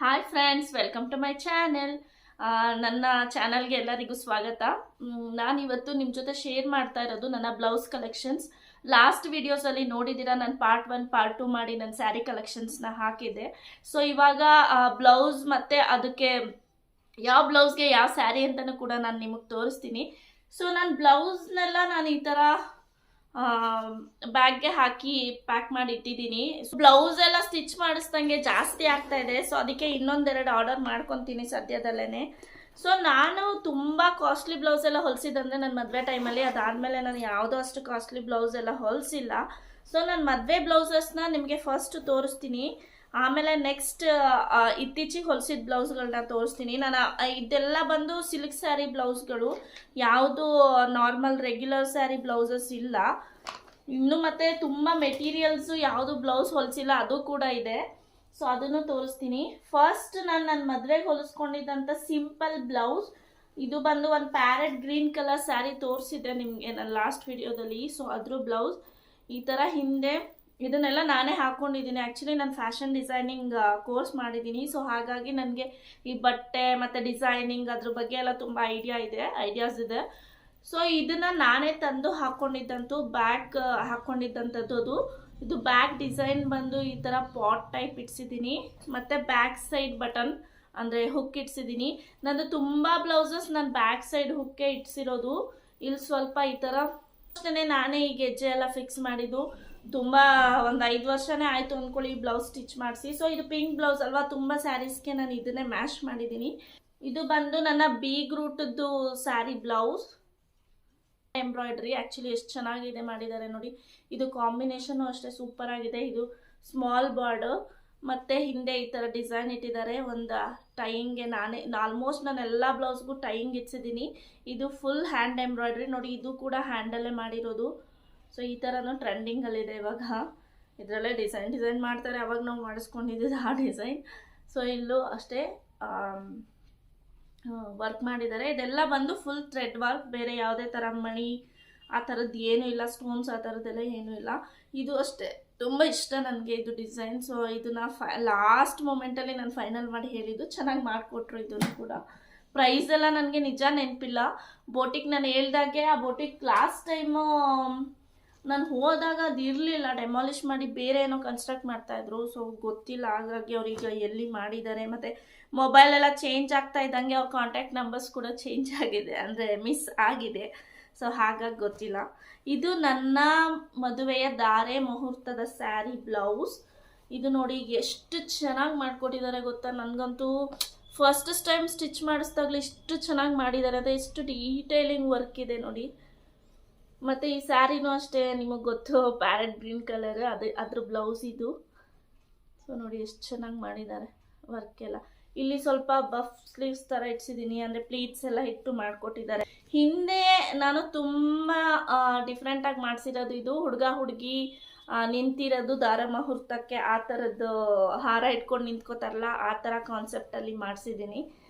Hi friends, welcome to my channel. ನನ್ನ ಚಾನಲ್ಗೆ ಎಲ್ಲರಿಗೂ ಸ್ವಾಗತ. ನಾನಿವತ್ತು ನಿಮ್ಮ ಜೊತೆ ಶೇರ್ ಮಾಡ್ತಾ ಇರೋದು ನನ್ನ ಬ್ಲೌಸ್ ಕಲೆಕ್ಷನ್ಸ್. ಲಾಸ್ಟ್ ವಿಡಿಯೋಸಲ್ಲಿ ನೋಡಿದ್ದೀರಾ, ನಾನು ಪಾರ್ಟ್ 1 ಪಾರ್ಟ್ 2 ಮಾಡಿ ನನ್ನ ಸ್ಯಾರಿ ಕಲೆಕ್ಷನ್ಸ್ನ ಹಾಕಿದ್ದೆ. ಸೊ ಇವಾಗ ಬ್ಲೌಸ್ ಮತ್ತು ಅದಕ್ಕೆ ಯಾವ ಬ್ಲೌಸ್ಗೆ ಯಾವ ಸ್ಯಾರಿ ಅಂತಲೂ ಕೂಡ ನಾನು ನಿಮಗೆ ತೋರಿಸ್ತೀನಿ. ಸೊ ನಾನು ಬ್ಲೌಸ್ನೆಲ್ಲ ನಾನು ಈ ಥರ ಬ್ಯಾಗ್ಗೆ ಹಾಕಿ ಪ್ಯಾಕ್ ಮಾಡಿ ಇಟ್ಟಿದ್ದೀನಿ. ಬ್ಲೌಸ್ ಎಲ್ಲ ಸ್ಟಿಚ್ ಮಾಡಿಸ್ದಂಗೆ ಜಾಸ್ತಿ ಆಗ್ತಾ ಇದೆ. ಸೊ ಅದಕ್ಕೆ ಇನ್ನೊಂದೆರಡು ಆರ್ಡರ್ ಮಾಡ್ಕೊತೀನಿ ಸದ್ಯದಲ್ಲೇ. ಸೊ ನಾನು ತುಂಬ ಕಾಸ್ಟ್ಲಿ ಬ್ಲೌಸ್ ಎಲ್ಲ ಹೊಲಿಸಿದಂದರೆ ನನ್ನ ಮದುವೆ ಟೈಮಲ್ಲಿ, ಅದಾದಮೇಲೆ ನಾನು ಯಾವುದೋ ಅಷ್ಟು ಕಾಸ್ಟ್ಲಿ ಬ್ಲೌಸ್ ಎಲ್ಲ ಹೊಲಿಸಿಲ್ಲ. ಸೊ ನಾನು ಮದುವೆ ಬ್ಲೌಸಸ್ನ ನಿಮಗೆ ಫಸ್ಟ್ ತೋರಿಸ್ತೀನಿ, ಆಮೇಲೆ ನೆಕ್ಸ್ಟ್ ಇತ್ತೀಚೆಗೆ ಹೊಲಿಸಿದ ಬ್ಲೌಸ್ಗಳನ್ನ ತೋರಿಸ್ತೀನಿ. ನಾನು ಇದೆಲ್ಲ ಬಂದು ಸಿಲ್ಕ್ ಸ್ಯಾರಿ ಬ್ಲೌಸ್ಗಳು, ಯಾವುದು ನಾರ್ಮಲ್ ರೆಗ್ಯುಲರ್ ಸ್ಯಾರಿ ಬ್ಲೌಸಸ್ ಇಲ್ಲ. ಇನ್ನು ಮತ್ತೆ ತುಂಬ ಮೆಟೀರಿಯಲ್ಸು ಯಾವುದು ಬ್ಲೌಸ್ ಹೊಲಿಸಿಲ್ಲ ಅದು ಕೂಡ ಇದೆ. ಸೊ ಅದನ್ನು ತೋರಿಸ್ತೀನಿ. ಫಸ್ಟ್ ನಾನು ನನ್ನ ಮದುವೆಗೆ ಹೊಲಿಸ್ಕೊಂಡಿದ್ದಂಥ ಸಿಂಪಲ್ ಬ್ಲೌಸ್, ಇದು ಬಂದು ಒಂದು ಪ್ಯಾರೆಟ್ ಗ್ರೀನ್ ಕಲರ್ ಸ್ಯಾರಿ ತೋರಿಸಿದೆ ನಿಮಗೆ ನನ್ನ ಲಾಸ್ಟ್ ವಿಡಿಯೋದಲ್ಲಿ. ಸೊ ಅದ್ರ ಬ್ಲೌಸ್ ಈ ಥರ ಹಿಂದೆ ಇದನ್ನೆಲ್ಲ ನಾನೇ ಹಾಕ್ಕೊಂಡಿದ್ದೀನಿ. ಆ್ಯಕ್ಚುಲಿ ನಾನು ಫ್ಯಾಷನ್ ಡಿಸೈನಿಂಗ್ ಕೋರ್ಸ್ ಮಾಡಿದ್ದೀನಿ. ಸೊ ಹಾಗಾಗಿ ನನಗೆ ಈ ಬಟ್ಟೆ ಮತ್ತು ಡಿಸೈನಿಂಗ್ ಅದ್ರ ಬಗ್ಗೆ ಎಲ್ಲ ತುಂಬ ಐಡಿಯಾಸ್ ಇದೆ. ಸೊ ಇದನ್ನು ನಾನೇ ತಂದು ಹಾಕ್ಕೊಂಡಿದ್ದಂತೂ ಬ್ಯಾಗ್ ಹಾಕ್ಕೊಂಡಿದ್ದಂಥದ್ದು. ಇದು ಬ್ಯಾಗ್ ಡಿಸೈನ್ ಬಂದು ಈ ಥರ ಪಾಟ್ ಟೈಪ್ ಇಡ್ಸಿದ್ದೀನಿ, ಮತ್ತು ಬ್ಯಾಕ್ ಸೈಡ್ ಬಟನ್ ಅಂದರೆ ಹುಕ್ ಇಡ್ಸಿದ್ದೀನಿ. ನಂದು ತುಂಬ ಬ್ಲೌಸಸ್ ನಾನು ಬ್ಯಾಕ್ ಸೈಡ್ ಹುಕ್ಕೆ ಇಡ್ಸಿರೋದು. ಇಲ್ಲಿ ಸ್ವಲ್ಪ ಈ ಥರ ಅಷ್ಟೇ ನಾನೇ ಈ ಗೆಜ್ಜೆ ಎಲ್ಲ ಫಿಕ್ಸ್ ಮಾಡಿದ್ದು. ತುಂಬ ಒಂದು 5 ವರ್ಷನೇ ಆಯಿತು ಅಂದ್ಕೊಳ್ಳಿ ಈ ಬ್ಲೌಸ್ ಸ್ಟಿಚ್ ಮಾಡಿಸಿ. ಸೊ ಇದು ಪಿಂಕ್ ಬ್ಲೌಸ್ ಅಲ್ವಾ, ತುಂಬ ಸ್ಯಾರೀಸ್ಗೆ ನಾನು ಇದನ್ನೇ ಮ್ಯಾಶ್ ಮಾಡಿದ್ದೀನಿ. ಇದು ಬಂದು ನನ್ನ ಬೀಗ್ ರೂಟದ್ದು ಸ್ಯಾರಿ ಬ್ಲೌಸ್ ಎಂಬ್ರಾಯ್ಡ್ರಿ. ಆ್ಯಕ್ಚುಲಿ ಎಷ್ಟು ಚೆನ್ನಾಗಿದೆ ಮಾಡಿದ್ದಾರೆ ನೋಡಿ. ಇದು ಕಾಂಬಿನೇಷನ್ನು ಅಷ್ಟೇ ಸೂಪರ್ ಆಗಿದೆ. ಇದು ಸ್ಮಾಲ್ ಬಾರ್ಡರ್ ಮತ್ತು ಹಿಂದೆ ಈ ಥರ ಡಿಸೈನ್ ಇಟ್ಟಿದ್ದಾರೆ. ಒಂದು ಟೈಯಿಂಗ್ಗೆ ನಾನೇ ಆಲ್ಮೋಸ್ಟ್ ನಾನು ಎಲ್ಲ ಬ್ಲೌಸ್ಗೂ ಟೈಯಿಂಗ್ ಇಡ್ಸಿದ್ದೀನಿ. ಇದು ಫುಲ್ ಹ್ಯಾಂಡ್ ಎಂಬ್ರಾಯ್ಡ್ರಿ ನೋಡಿ, ಇದು ಕೂಡ ಹ್ಯಾಂಡಲ್ಲೇ ಮಾಡಿರೋದು. ಸೊ ಈ ಥರನೂ ಟ್ರೆಂಡಿಂಗಲ್ಲಿದೆ ಇವಾಗ. ಇದರಲ್ಲೇ ಡಿಸೈನ್ ಮಾಡ್ತಾರೆ, ಅವಾಗ ನಾವು ಮಾಡಿಸ್ಕೊಂಡಿದ್ದು ಆ ಡಿಸೈನ್. ಸೊ ಇಲ್ಲೂ ಅಷ್ಟೇ ವರ್ಕ್ ಮಾಡಿದ್ದಾರೆ. ಇದೆಲ್ಲ ಬಂದು ಫುಲ್ ಥ್ರೆಡ್ ವರ್ಕ್, ಬೇರೆ ಯಾವುದೇ ಥರ ಮಣಿ ಆ ಥರದ್ದು ಏನೂ ಇಲ್ಲ, ಸ್ಟೋನ್ಸ್ ಆ ಥರದ್ದೆಲ್ಲ ಏನೂ ಇಲ್ಲ. ಇದು ಅಷ್ಟೇ ತುಂಬ ಇಷ್ಟ ನನಗೆ ಇದು ಡಿಸೈನ್. ಸೊ ಇದನ್ನು ಲಾಸ್ಟ್ ಮೂಮೆಂಟಲ್ಲಿ ನಾನು ಫೈನಲ್ ಮಾಡಿ ಹೇಳಿದ್ದು, ಚೆನ್ನಾಗಿ ಮಾಡಿಕೊಟ್ರು. ಇದನ್ನು ಕೂಡ ಪ್ರೈಸ್ ಎಲ್ಲ ನನಗೆ ನಿಜ ನೆನಪಿಲ್ಲ. ಬೋಟಿಕ್ ನಾನು ಹೇಳ್ದಾಗೆ ಆ ಬೋಟಿಕ್ ಲಾಸ್ಟ್ ಟೈಮು ನಾನು ಹೋದಾಗ ಅದು ಇರಲಿಲ್ಲ, ಡೆಮಾಲಿಷ್ ಮಾಡಿ ಬೇರೆ ಏನೋ ಕನ್ಸ್ಟ್ರಕ್ಟ್ ಮಾಡ್ತಾಯಿದ್ರು. ಸೊ ಗೊತ್ತಿಲ್ಲ, ಹಾಗಾಗಿ ಅವ್ರೀಗ ಎಲ್ಲಿ ಮಾಡಿದ್ದಾರೆ. ಮತ್ತು ಮೊಬೈಲೆಲ್ಲ ಚೇಂಜ್ ಆಗ್ತಾ ಇದ್ದಂಗೆ ಅವ್ರ ಕಾಂಟ್ಯಾಕ್ಟ್ ನಂಬರ್ಸ್ ಕೂಡ ಚೇಂಜ್ ಆಗಿದೆ, ಅಂದರೆ ಮಿಸ್ ಆಗಿದೆ. ಸೊ ಹಾಗಾಗಿ ಗೊತ್ತಿಲ್ಲ. ಇದು ನನ್ನ ಮದುವೆಯ ಧಾರೆ ಮುಹೂರ್ತದ ಸ್ಯಾರಿ ಬ್ಲೌಸ್. ಇದು ನೋಡಿ ಎಷ್ಟು ಚೆನ್ನಾಗಿ ಮಾಡಿಕೊಟ್ಟಿದ್ದಾರೆ ಗೊತ್ತಾ. ನನಗಂತೂ ಫಸ್ಟ್ ಟೈಮ್ ಸ್ಟಿಚ್ ಮಾಡಿಸ್ದಾಗಲೂ ಇಷ್ಟು ಚೆನ್ನಾಗಿ ಮಾಡಿದ್ದಾರೆ ಅಂದರೆ ಎಷ್ಟು ಡೀಟೇಲಿಂಗ್ ವರ್ಕ್ ಇದೆ ನೋಡಿ. ಮತ್ತು ಈ ಸ್ಯಾರಿನೂ ಅಷ್ಟೇ, ನಿಮಗೆ ಗೊತ್ತು ಪ್ಯಾರೆಟ್ ಗ್ರೀನ್ ಕಲರ್, ಅದ್ರ ಬ್ಲೌಸ್ ಇದು. ಸೊ ನೋಡಿ ಎಷ್ಟು ಚೆನ್ನಾಗಿ ಮಾಡಿದ್ದಾರೆ ವರ್ಕ್ ಎಲ್ಲ. ಇಲ್ಲಿ ಸ್ವಲ್ಪ ಬಫ್ ಸ್ಲೀವ್ಸ್ ಥರ ಇಡ್ಸಿದ್ದೀನಿ, ಅಂದರೆ ಪ್ಲೀಟ್ಸ್ ಎಲ್ಲ ಇಟ್ಟು ಮಾಡಿಕೊಟ್ಟಿದ್ದಾರೆ. ಹಿಂದೆ ನಾನು ತುಂಬ ಡಿಫ್ರೆಂಟಾಗಿ ಮಾಡಿಸಿರೋದು. ಇದು ಹುಡುಗ ಹುಡುಗಿ ನಿಂತಿರೋದು ದಾರ ಮುಹೂರ್ತಕ್ಕೆ, ಆ ಥರದ್ದು ಹಾರ ಇಟ್ಕೊಂಡು ನಿಂತ್ಕೋತಾರಲ್ಲ, ಆ ಥರ ಕಾನ್ಸೆಪ್ಟಲ್ಲಿ ಮಾಡಿಸಿದ್ದೀನಿ.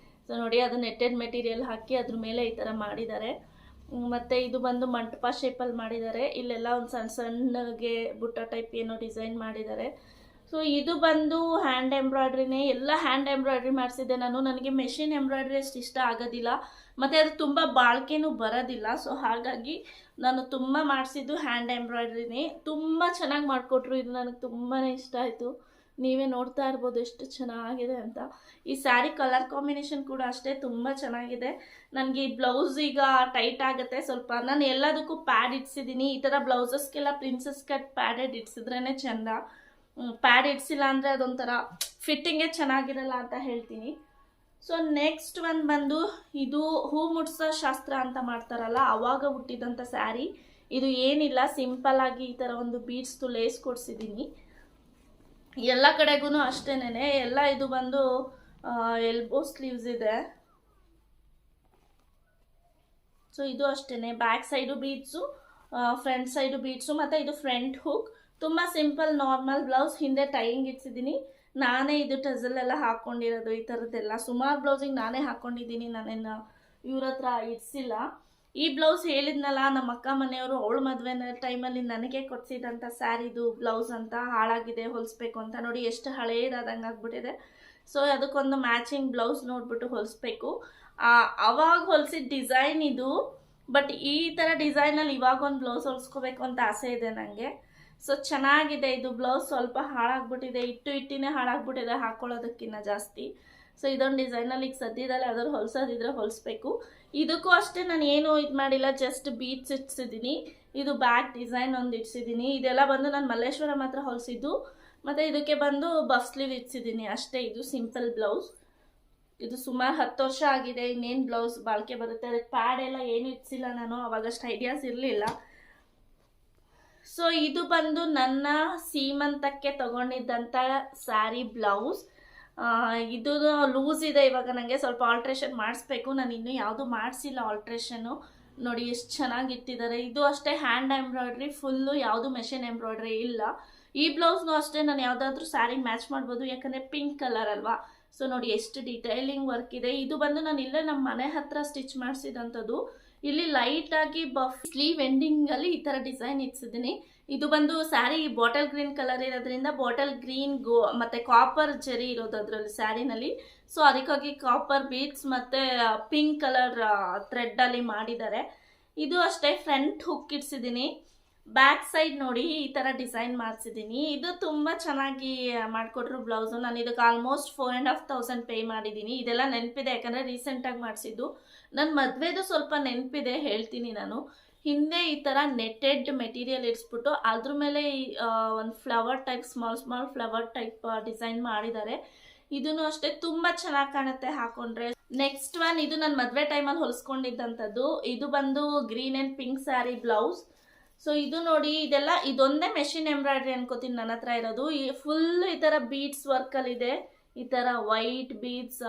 ಸೊ ನೋಡಿ, ಅದು ನೆಟ್ಟೆಡ್ ಮೆಟೀರಿಯಲ್ ಹಾಕಿ ಅದ್ರ ಮೇಲೆ ಈ ಥರ ಮಾಡಿದ್ದಾರೆ. ಮತ್ತು ಇದು ಬಂದು ಮಂಟಪ ಶೇಪಲ್ಲಿ ಮಾಡಿದ್ದಾರೆ. ಇಲ್ಲೆಲ್ಲ ಒಂದು ಸಣ್ಣ ಸಣ್ಣಗೆ ಬುಟ್ಟ ಟೈಪ್ ಏನೋ ಡಿಸೈನ್ ಮಾಡಿದ್ದಾರೆ. ಸೊ ಇದು ಬಂದು ಹ್ಯಾಂಡ್ ಎಂಬ್ರಾಯ್ಡ್ರಿನೇ, ಎಲ್ಲ ಹ್ಯಾಂಡ್ ಎಂಬ್ರಾಯ್ಡ್ರಿ ಮಾಡಿಸಿದ್ದೆ ನಾನು. ನನಗೆ ಮೆಷಿನ್ ಎಂಬ್ರಾಯ್ಡ್ರಿ ಅಷ್ಟು ಇಷ್ಟ ಆಗೋದಿಲ್ಲ, ಮತ್ತು ಅದು ತುಂಬ ಬಾಳ್ಕೆನೂ ಬರೋದಿಲ್ಲ. ಸೊ ಹಾಗಾಗಿ ನಾನು ತುಂಬ ಮಾಡಿಸಿದ್ದು ಹ್ಯಾಂಡ್ ಎಂಬ್ರಾಯ್ಡ್ರಿನೇ. ತುಂಬ ಚೆನ್ನಾಗಿ ಮಾಡಿಕೊಟ್ರು. ಇದು ನನಗೆ ತುಂಬಾ ಇಷ್ಟ ಆಯಿತು. ನೀವೇ ನೋಡ್ತಾ ಇರ್ಬೋದು ಎಷ್ಟು ಚೆನ್ನಾಗಿದೆ ಅಂತ. ಈ ಸ್ಯಾರಿ ಕಲರ್ ಕಾಂಬಿನೇಷನ್ ಕೂಡ ಅಷ್ಟೇ ತುಂಬ ಚೆನ್ನಾಗಿದೆ. ನನಗೆ ಈ ಬ್ಲೌಸ್ ಈಗ ಟೈಟ್ ಆಗುತ್ತೆ ಸ್ವಲ್ಪ. ನಾನು ಎಲ್ಲದಕ್ಕೂ ಪ್ಯಾಡ್ ಇಡ್ಸಿದ್ದೀನಿ. ಈ ಥರ ಬ್ಲೌಸಸ್ಗೆಲ್ಲ ಪ್ರಿನ್ಸಸ್ ಕಟ್ ಪ್ಯಾಡೆಡ್ ಇಡ್ಸಿದ್ರೇ ಚೆಂದ. ಪ್ಯಾಡ್ ಇಡ್ಸಿಲ್ಲ ಅಂದರೆ ಅದೊಂಥರ ಫಿಟ್ಟಿಂಗೇ ಚೆನ್ನಾಗಿರಲ್ಲ ಅಂತ ಹೇಳ್ತೀನಿ. ಸೊ ನೆಕ್ಸ್ಟ್ ಒಂದು ಬಂದು ಇದು ಹೂ ಮುಡ್ಸೋ ಶಾಸ್ತ್ರ ಅಂತ ಮಾಡ್ತಾರಲ್ಲ, ಆವಾಗ ಹುಟ್ಟಿದಂಥ ಸ್ಯಾರಿ. ಇದು ಏನಿಲ್ಲ, ಸಿಂಪಲ್ಲಾಗಿ ಈ ಥರ ಒಂದು ಬೀಡ್ಸ್ದು ಲೇಸ್ ಕೊಡಿಸಿದ್ದೀನಿ. ಎಲ್ಲ ಕಡೆಗೂ ಅಷ್ಟೇನೆ ಎಲ್ಲ. ಇದು ಬಂದು ಎಲ್ಬೋ ಸ್ಲೀವ್ಸ್ ಇದೆ. ಸೊ ಇದು ಅಷ್ಟೇ, back side beads, front side beads, ಮತ್ತು ಇದು ಫ್ರಂಟ್ ಹುಕ್. ತುಂಬ ಸಿಂಪಲ್ ನಾರ್ಮಲ್ ಬ್ಲೌಸ್. ಹಿಂದೆ ಟೈಯಿಂಗ್ ಇಡ್ಸಿದ್ದೀನಿ. ನಾನೇ ಇದು ಟಜಲೆಲ್ಲ ಹಾಕ್ಕೊಂಡಿರೋದು. ಈ ಥರದ್ದೆಲ್ಲ ಸುಮಾರು ಬ್ಲೌಸಿಗೆ ನಾನೇ ಹಾಕ್ಕೊಂಡಿದ್ದೀನಿ, ನಾನೇನು ಇವ್ರ ಹತ್ರ ಇಡ್ಸಿಲ್ಲ. ಈ ಬ್ಲೌಸ್ ಹೇಳಿದ್ನಲ್ಲ ನಮ್ಮ ಅಕ್ಕ ಮನೆಯವರು, ಅವಳ ಮದುವೆ ಟೈಮಲ್ಲಿ ನನಗೆ ಕೊಡಿಸಿದಂಥ ಸ್ಯಾರಿದು ಬ್ಲೌಸ್ ಅಂತ, ಹಾಳಾಗಿದೆ ಹೊಲಿಸ್ಬೇಕು ಅಂತ. ನೋಡಿ ಎಷ್ಟು ಹಳೇದಾದಂಗೆ ಆಗ್ಬಿಟ್ಟಿದೆ. ಸೊ ಅದಕ್ಕೊಂದು ಮ್ಯಾಚಿಂಗ್ ಬ್ಲೌಸ್ ನೋಡ್ಬಿಟ್ಟು ಹೊಲಿಸ್ಬೇಕು. ಅವಾಗ ಹೊಲಿಸಿದ ಡಿಸೈನ್ ಇದು, ಬಟ್ ಈ ಥರ ಡಿಸೈನಲ್ಲಿ ಇವಾಗ ಒಂದು ಬ್ಲೌಸ್ ಹೊಲಿಸ್ಕೋಬೇಕು ಅಂತ ಆಸೆ ಇದೆ ನನಗೆ. ಸೊ ಚೆನ್ನಾಗಿದೆ ಇದು ಬ್ಲೌಸ್. ಸ್ವಲ್ಪ ಹಾಳಾಗ್ಬಿಟ್ಟಿದೆ, ಇಟ್ಟಿನೇ ಹಾಳಾಗ್ಬಿಟ್ಟಿದೆ ಹಾಕೊಳ್ಳೋದಕ್ಕಿಂತ ಜಾಸ್ತಿ. ಸೊ ಇದೊಂದು ಡಿಸೈನಲ್ಲಿ ಈಗ ಸದ್ಯದಲ್ಲಿ ಯಾವ್ದಾದ್ರು ಹೊಲಿಸೋದಿದ್ರೆ ಹೊಲಿಸ್ಬೇಕು. ಇದಕ್ಕೂ ಅಷ್ಟೇ ನಾನು ಏನು ಇದು ಮಾಡಿಲ್ಲ, ಜಸ್ಟ್ ಬೀಟ್ಸ್ ಇಡ್ಸಿದ್ದೀನಿ. ಇದು ಬ್ಯಾಕ್ ಡಿಸೈನ್ ಒಂದು ಇಡ್ಸಿದ್ದೀನಿ. ಇದೆಲ್ಲ ಬಂದು ನಾನು ಮಲ್ಲೇಶ್ವರಂ ಹತ್ರ ಹೊಲಿಸಿದ್ದು. ಮತ್ತು ಇದಕ್ಕೆ ಬಂದು ಬಫ್ ಸ್ಲೀವ್ ಇಡ್ಸಿದ್ದೀನಿ ಅಷ್ಟೇ. ಇದು ಸಿಂಪಲ್ ಬ್ಲೌಸ್. ಇದು ಸುಮಾರು 10 ವರ್ಷ ಆಗಿದೆ. ಇನ್ನೇನು ಬ್ಲೌಸ್ ಬಾಳಿಕೆ ಬರುತ್ತೆ. ಅದಕ್ಕೆ ಪ್ಯಾಡ್ ಎಲ್ಲ ಏನು ಇಡ್ಸಿಲ್ಲ ನಾನು, ಅವಾಗಷ್ಟು ಐಡಿಯಾಸ್ ಇರಲಿಲ್ಲ. ಸೊ ಇದು ಬಂದು ನನ್ನ ಸೀಮಂತಕ್ಕೆ ತಗೊಂಡಿದ್ದಂಥ ಸ್ಯಾರಿ ಬ್ಲೌಸ್. ಇದು ಲೂಸ್ ಇದೆ. ಇವಾಗ ನನಗೆ ಸ್ವಲ್ಪ ಆಲ್ಟ್ರೇಷನ್ ಮಾಡಿಸ್ಬೇಕು. ನಾನು ಇನ್ನೂ ಯಾವುದು ಮಾಡಿಸಿಲ್ಲ ಆಲ್ಟ್ರೇಷನ್ನು. ನೋಡಿ ಎಷ್ಟು ಚೆನ್ನಾಗಿ ಇಟ್ಟಿದ್ದಾರೆ. ಇದು ಅಷ್ಟೇ ಹ್ಯಾಂಡ್ ಎಂಬ್ರಾಯ್ಡ್ರಿ ಫುಲ್ಲು, ಯಾವುದು ಮೆಷಿನ್ ಎಂಬ್ರಾಯ್ಡ್ರಿ ಇಲ್ಲ. ಈ ಬ್ಲೌಸ್ನು ಅಷ್ಟೇ ನಾನು ಯಾವುದಾದ್ರೂ ಸ್ಯಾರಿಗೆ ಮ್ಯಾಚ್ ಮಾಡ್ಬೋದು, ಯಾಕಂದರೆ ಪಿಂಕ್ ಕಲರ್ ಅಲ್ವಾ. ಸೊ ನೋಡಿ ಎಷ್ಟು ಡಿಟೈಲಿಂಗ್ ವರ್ಕ್ ಇದೆ. ಇದು ಬಂದು ನಾನು ಇಲ್ಲೇ ನಮ್ಮ ಮನೆ ಹತ್ರ ಸ್ಟಿಚ್ ಮಾಡಿಸಿದಂಥದ್ದು. ಇಲ್ಲಿ ಲೈಟಾಗಿ ಬಫ್ ಸ್ಲೀವ್ ಎಂಡಿಂಗಲ್ಲಿ ಈ ಥರ ಡಿಸೈನ್ ಇಡ್ಸಿದ್ದೀನಿ. ಇದು ಬಂದು ಸ್ಯಾರಿ ಬಾಟಲ್ ಗ್ರೀನ್ ಕಲರ್ ಇರೋದ್ರಿಂದ ಬಾಟಲ್ ಗ್ರೀನ್ ಮತ್ತು ಕಾಪರ್ ಜರಿ ಇರೋದು ಅದರಲ್ಲಿ ಸ್ಯಾರಿನಲ್ಲಿ. ಸೊ ಅದಕ್ಕಾಗಿ ಕಾಪರ್ ಬೀಡ್ಸ್ ಮತ್ತು ಪಿಂಕ್ ಕಲರ್ ಥ್ರೆಡ್ಡಲ್ಲಿ ಮಾಡಿದ್ದಾರೆ. ಇದು ಅಷ್ಟೇ ಫ್ರಂಟ್ ಹುಕ್ ಇಡ್ಸಿದ್ದೀನಿ. ಬ್ಯಾಕ್ ಸೈಡ್ ನೋಡಿ ಈ ಥರ ಡಿಸೈನ್ ಮಾಡಿಸಿದ್ದೀನಿ. ಇದು ತುಂಬ ಚೆನ್ನಾಗಿ ಮಾಡಿಕೊಟ್ರು ಬ್ಲೌಸು. ನಾನು ಇದಕ್ಕೆ ಆಲ್ಮೋಸ್ಟ್ 4,500 ಪೇ ಮಾಡಿದ್ದೀನಿ. ಇದೆಲ್ಲ ನೆನಪಿದೆ, ಯಾಕಂದರೆ ರೀಸೆಂಟಾಗಿ ಮಾಡಿಸಿದ್ದು. ನನ್ನ ಮದುವೆದು ಸ್ವಲ್ಪ ನೆನಪಿದೆ, ಹೇಳ್ತೀನಿ ನಾನು. ಹಿಂದೆ ಈ ಥರ ನೆಟ್ಟೆಡ್ ಮೆಟೀರಿಯಲ್ ಇಡಿಸ್ಬಿಟ್ಟು ಅದ್ರ ಮೇಲೆ ಒಂದು flower type, small flower type design ಮಾಡಿದ್ದಾರೆ. ಇದೂ ಅಷ್ಟೇ ತುಂಬ ಚೆನ್ನಾಗಿ ಕಾಣುತ್ತೆ ಹಾಕೊಂಡ್ರೆ. ನೆಕ್ಸ್ಟ್ ಒನ್, ಇದು ನನ್ನ ಮದುವೆ ಟೈಮಲ್ಲಿ ಹೊಲಿಸ್ಕೊಂಡಿದ್ದಂಥದ್ದು. ಇದು ಬಂದು green and pink sari blouse. So ಇದು ನೋಡಿ, ಇದೊಂದೇ ಮೆಷಿನ್ ಎಂಬ್ರಾಯ್ಡ್ರಿ ಅನ್ಕೋತೀನಿ ನನ್ನ ಹತ್ರ ಇರೋದು. ಫುಲ್ ಈ ಥರ ಬೀಡ್ಸ್ ವರ್ಕಲ್ಲಿದೆ. ಈ ಥರ ವೈಟ್ ಬೀಡ್ಸ್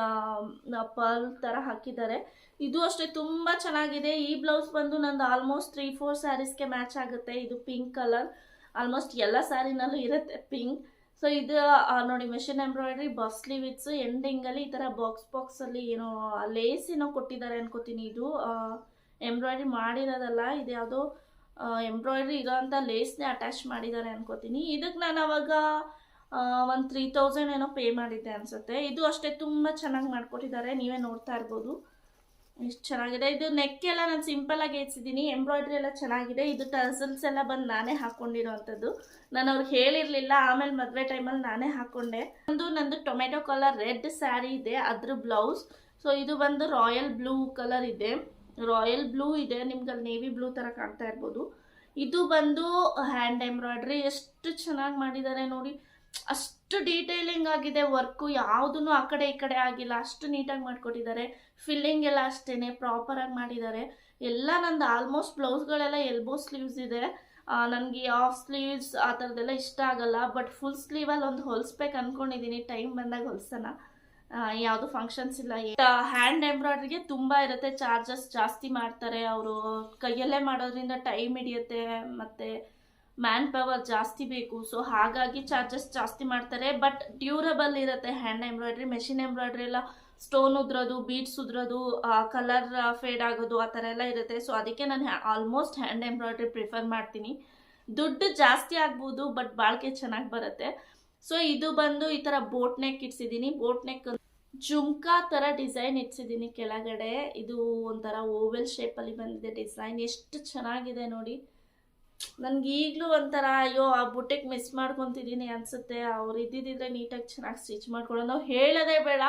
ಪರ್ಲ್ ಥರ ಹಾಕಿದ್ದಾರೆ. ಇದು ಅಷ್ಟೇ ತುಂಬ ಚೆನ್ನಾಗಿದೆ. ಈ ಬ್ಲೌಸ್ ಬಂದು ನಂದು ಆಲ್ಮೋಸ್ಟ್ 3-4 ಸ್ಯಾರೀಸ್ಗೆ ಮ್ಯಾಚ್ ಆಗುತ್ತೆ. ಇದು ಪಿಂಕ್ ಕಲರ್, ಆಲ್ಮೋಸ್ಟ್ ಎಲ್ಲ ಸ್ಯಾರಿನಲ್ಲೂ ಇರುತ್ತೆ ಪಿಂಕ್. ಸೊ ಇದು ನೋಡಿ machine embroidery, buff sleeve it's, ಎಂಡಿಂಗಲ್ಲಿ ಈ ಥರ ಬಾಕ್ಸಲ್ಲಿ ಏನೋ ಲೇಸ್ ಏನೋ ಕೊಟ್ಟಿದ್ದಾರೆ ಅನ್ಕೋತೀನಿ. ಇದು ಎಂಬ್ರಾಯ್ಡ್ರಿ ಮಾಡಿರೋದಲ್ಲ, ಇದು ಯಾವುದೋ ಎಂಬ್ರಾಯ್ಡ್ರಿ ಇರೋಂಥ ಲೇಸ್ನೇ ಅಟ್ಯಾಚ್ ಮಾಡಿದ್ದಾರೆ ಅನ್ಕೋತೀನಿ. ಇದಕ್ಕೆ ನಾನು ಅವಾಗ ಒಂದು 3,000 ಏನೋ ಪೇ ಮಾಡಿದ್ದೆ ಅನಿಸುತ್ತೆ. ಇದು ಅಷ್ಟೇ ತುಂಬ ಚೆನ್ನಾಗಿ ಮಾಡಿಕೊಟ್ಟಿದ್ದಾರೆ, ನೀವೇ ನೋಡ್ತಾ ಇರ್ಬೋದು ಎಷ್ಟು ಚೆನ್ನಾಗಿದೆ. ಇದು ನೆಕ್ ಎಲ್ಲ ನಾನು ಸಿಂಪಲಾಗಿ ಇಡ್ಸಿದ್ದೀನಿ. ಎಂಬ್ರಾಯ್ಡ್ರಿ ಎಲ್ಲ ಚೆನ್ನಾಗಿದೆ. ಇದು ಟಸಲ್ಸ್ ಎಲ್ಲ ಬಂದು ನಾನೇ ಹಾಕ್ಕೊಂಡಿರೋವಂಥದ್ದು. ನಾನು ಅವ್ರಿಗೆ ಹೇಳಿರಲಿಲ್ಲ, ಆಮೇಲೆ ಮದುವೆ ಟೈಮಲ್ಲಿ ನಾನೇ ಹಾಕ್ಕೊಂಡೆ. ನಂದು ಟೊಮೆಟೊ ಕಲರ್ ರೆಡ್ ಸ್ಯಾರಿ ಇದೆ, ಅದ್ರ ಬ್ಲೌಸ್. ಸೊ ಇದು ಬಂದು ರಾಯಲ್ ಬ್ಲೂ ಕಲರ್ ಇದೆ, ರಾಯಲ್ ಬ್ಲೂ ಇದೆ, ನಿಮ್ಗೆ ಅಲ್ಲಿ ನೇವಿ ಬ್ಲೂ ಥರ ಕಾಣ್ತಾ ಇರ್ಬೋದು. ಇದು ಬಂದು ಹ್ಯಾಂಡ್ ಎಂಬ್ರಾಯ್ಡ್ರಿ. ಎಷ್ಟು ಚೆನ್ನಾಗಿ ಮಾಡಿದ್ದಾರೆ ನೋಡಿ, ಅಷ್ಟು ಡೀಟೇಲಿಂಗ್ ಆಗಿದೆ ವರ್ಕು. ಯಾವುದೂ ಆ ಕಡೆ ಈ ಕಡೆ ಆಗಿಲ್ಲ, ಅಷ್ಟು ನೀಟಾಗಿ ಮಾಡಿಕೊಟ್ಟಿದ್ದಾರೆ. ಫಿಲ್ಲಿಂಗ್ ಎಲ್ಲ ಅಷ್ಟೇ ಪ್ರಾಪರಾಗಿ ಮಾಡಿದ್ದಾರೆ. ಎಲ್ಲ ನಂದು ಆಲ್ಮೋಸ್ಟ್ ಬ್ಲೌಸ್ಗಳೆಲ್ಲ ಎಲ್ಬೋ ಸ್ಲೀವ್ಸ್ ಇದೆ. ನನಗೆ ಆಫ್ ಸ್ಲೀವ್ಸ್ ಆ ಥರದ್ದೆಲ್ಲ ಇಷ್ಟ ಆಗಲ್ಲ. ಬಟ್ ಫುಲ್ ಸ್ಲೀವಲ್ಲಿ ಒಂದು ಹೊಲಿಸ್ಬೇಕು ಅಂದ್ಕೊಂಡಿದ್ದೀನಿ, ಟೈಮ್ ಬಂದಾಗ ಹೊಲಿಸೋಣ. ಯಾವುದು ಫಂಕ್ಷನ್ಸ್ ಇಲ್ಲ. ಹ್ಯಾಂಡ್ ಎಂಬ್ರಾಯ್ಡ್ರಿಗೆ ತುಂಬ ಇರುತ್ತೆ, ಚಾರ್ಜಸ್ ಜಾಸ್ತಿ ಮಾಡ್ತಾರೆ ಅವರು. ಕೈಯಲ್ಲೇ ಮಾಡೋದ್ರಿಂದ ಟೈಮ್ ಹಿಡಿಯುತ್ತೆ ಮತ್ತು ಮ್ಯಾನ್ ಪವರ್ ಜಾಸ್ತಿ ಬೇಕು. ಸೊ ಹಾಗಾಗಿ ಚಾರ್ಜಸ್ ಜಾಸ್ತಿ ಮಾಡ್ತಾರೆ. ಬಟ್ ಡ್ಯೂರಬಲ್ ಇರುತ್ತೆ ಹ್ಯಾಂಡ್ ಎಂಬ್ರಾಯ್ಡ್ರಿ. ಮೆಷಿನ್ ಎಂಬ್ರಾಯ್ಡ್ರಿ ಎಲ್ಲ ಸ್ಟೋನ್ ಉದ್ರೋದು, ಬೀಡ್ಸ್ ಉದ್ರೋದು, ಕಲರ್ ಫೇಡ್ ಆಗೋದು ಆ ಥರ ಎಲ್ಲ ಇರುತ್ತೆ. ಸೊ ಅದಕ್ಕೆ ನಾನು ಆಲ್ಮೋಸ್ಟ್ ಹ್ಯಾಂಡ್ ಎಂಬ್ರಾಯ್ಡ್ರಿ ಪ್ರಿಫರ್ ಮಾಡ್ತೀನಿ. ದುಡ್ಡು ಜಾಸ್ತಿ ಆಗ್ಬೋದು, ಬಟ್ ಬಾಳಿಕೆ ಚೆನ್ನಾಗಿ ಬರುತ್ತೆ. ಸೊ ಇದು ಬಂದು ಈ ಥರ ಬೋಟ್ ನೆಕ್ ಇಡ್ಸಿದ್ದೀನಿ. ಬೋಟ್ ನೆಕ್ ಜುಮ್ಕಾ ಥರ ಡಿಸೈನ್ ಇಡ್ಸಿದ್ದೀನಿ ಕೆಳಗಡೆ. ಇದು ಒಂಥರ ಓವೆಲ್ ಶೇಪಲ್ಲಿ ಬಂದಿದೆ ಡಿಸೈನ್. ಎಷ್ಟು ಚೆನ್ನಾಗಿದೆ ನೋಡಿ. ನನಗೆ ಈಗಲೂ ಒಂಥರ ಅಯ್ಯೋ ಆ ಬುಟ್ಟಿಗೆ ಮಿಸ್ ಮಾಡ್ಕೊತಿದ್ದೀನಿ ಅನಿಸುತ್ತೆ. ಅವ್ರು ಇದ್ದಿದ್ದಿದ್ರೆ ನೀಟಾಗಿ ಚೆನ್ನಾಗಿ ಸ್ಟಿಚ್ ಮಾಡ್ಕೊಳ್ಳೋದು. ನಾವು ಹೇಳೋದೇ ಬೇಡ,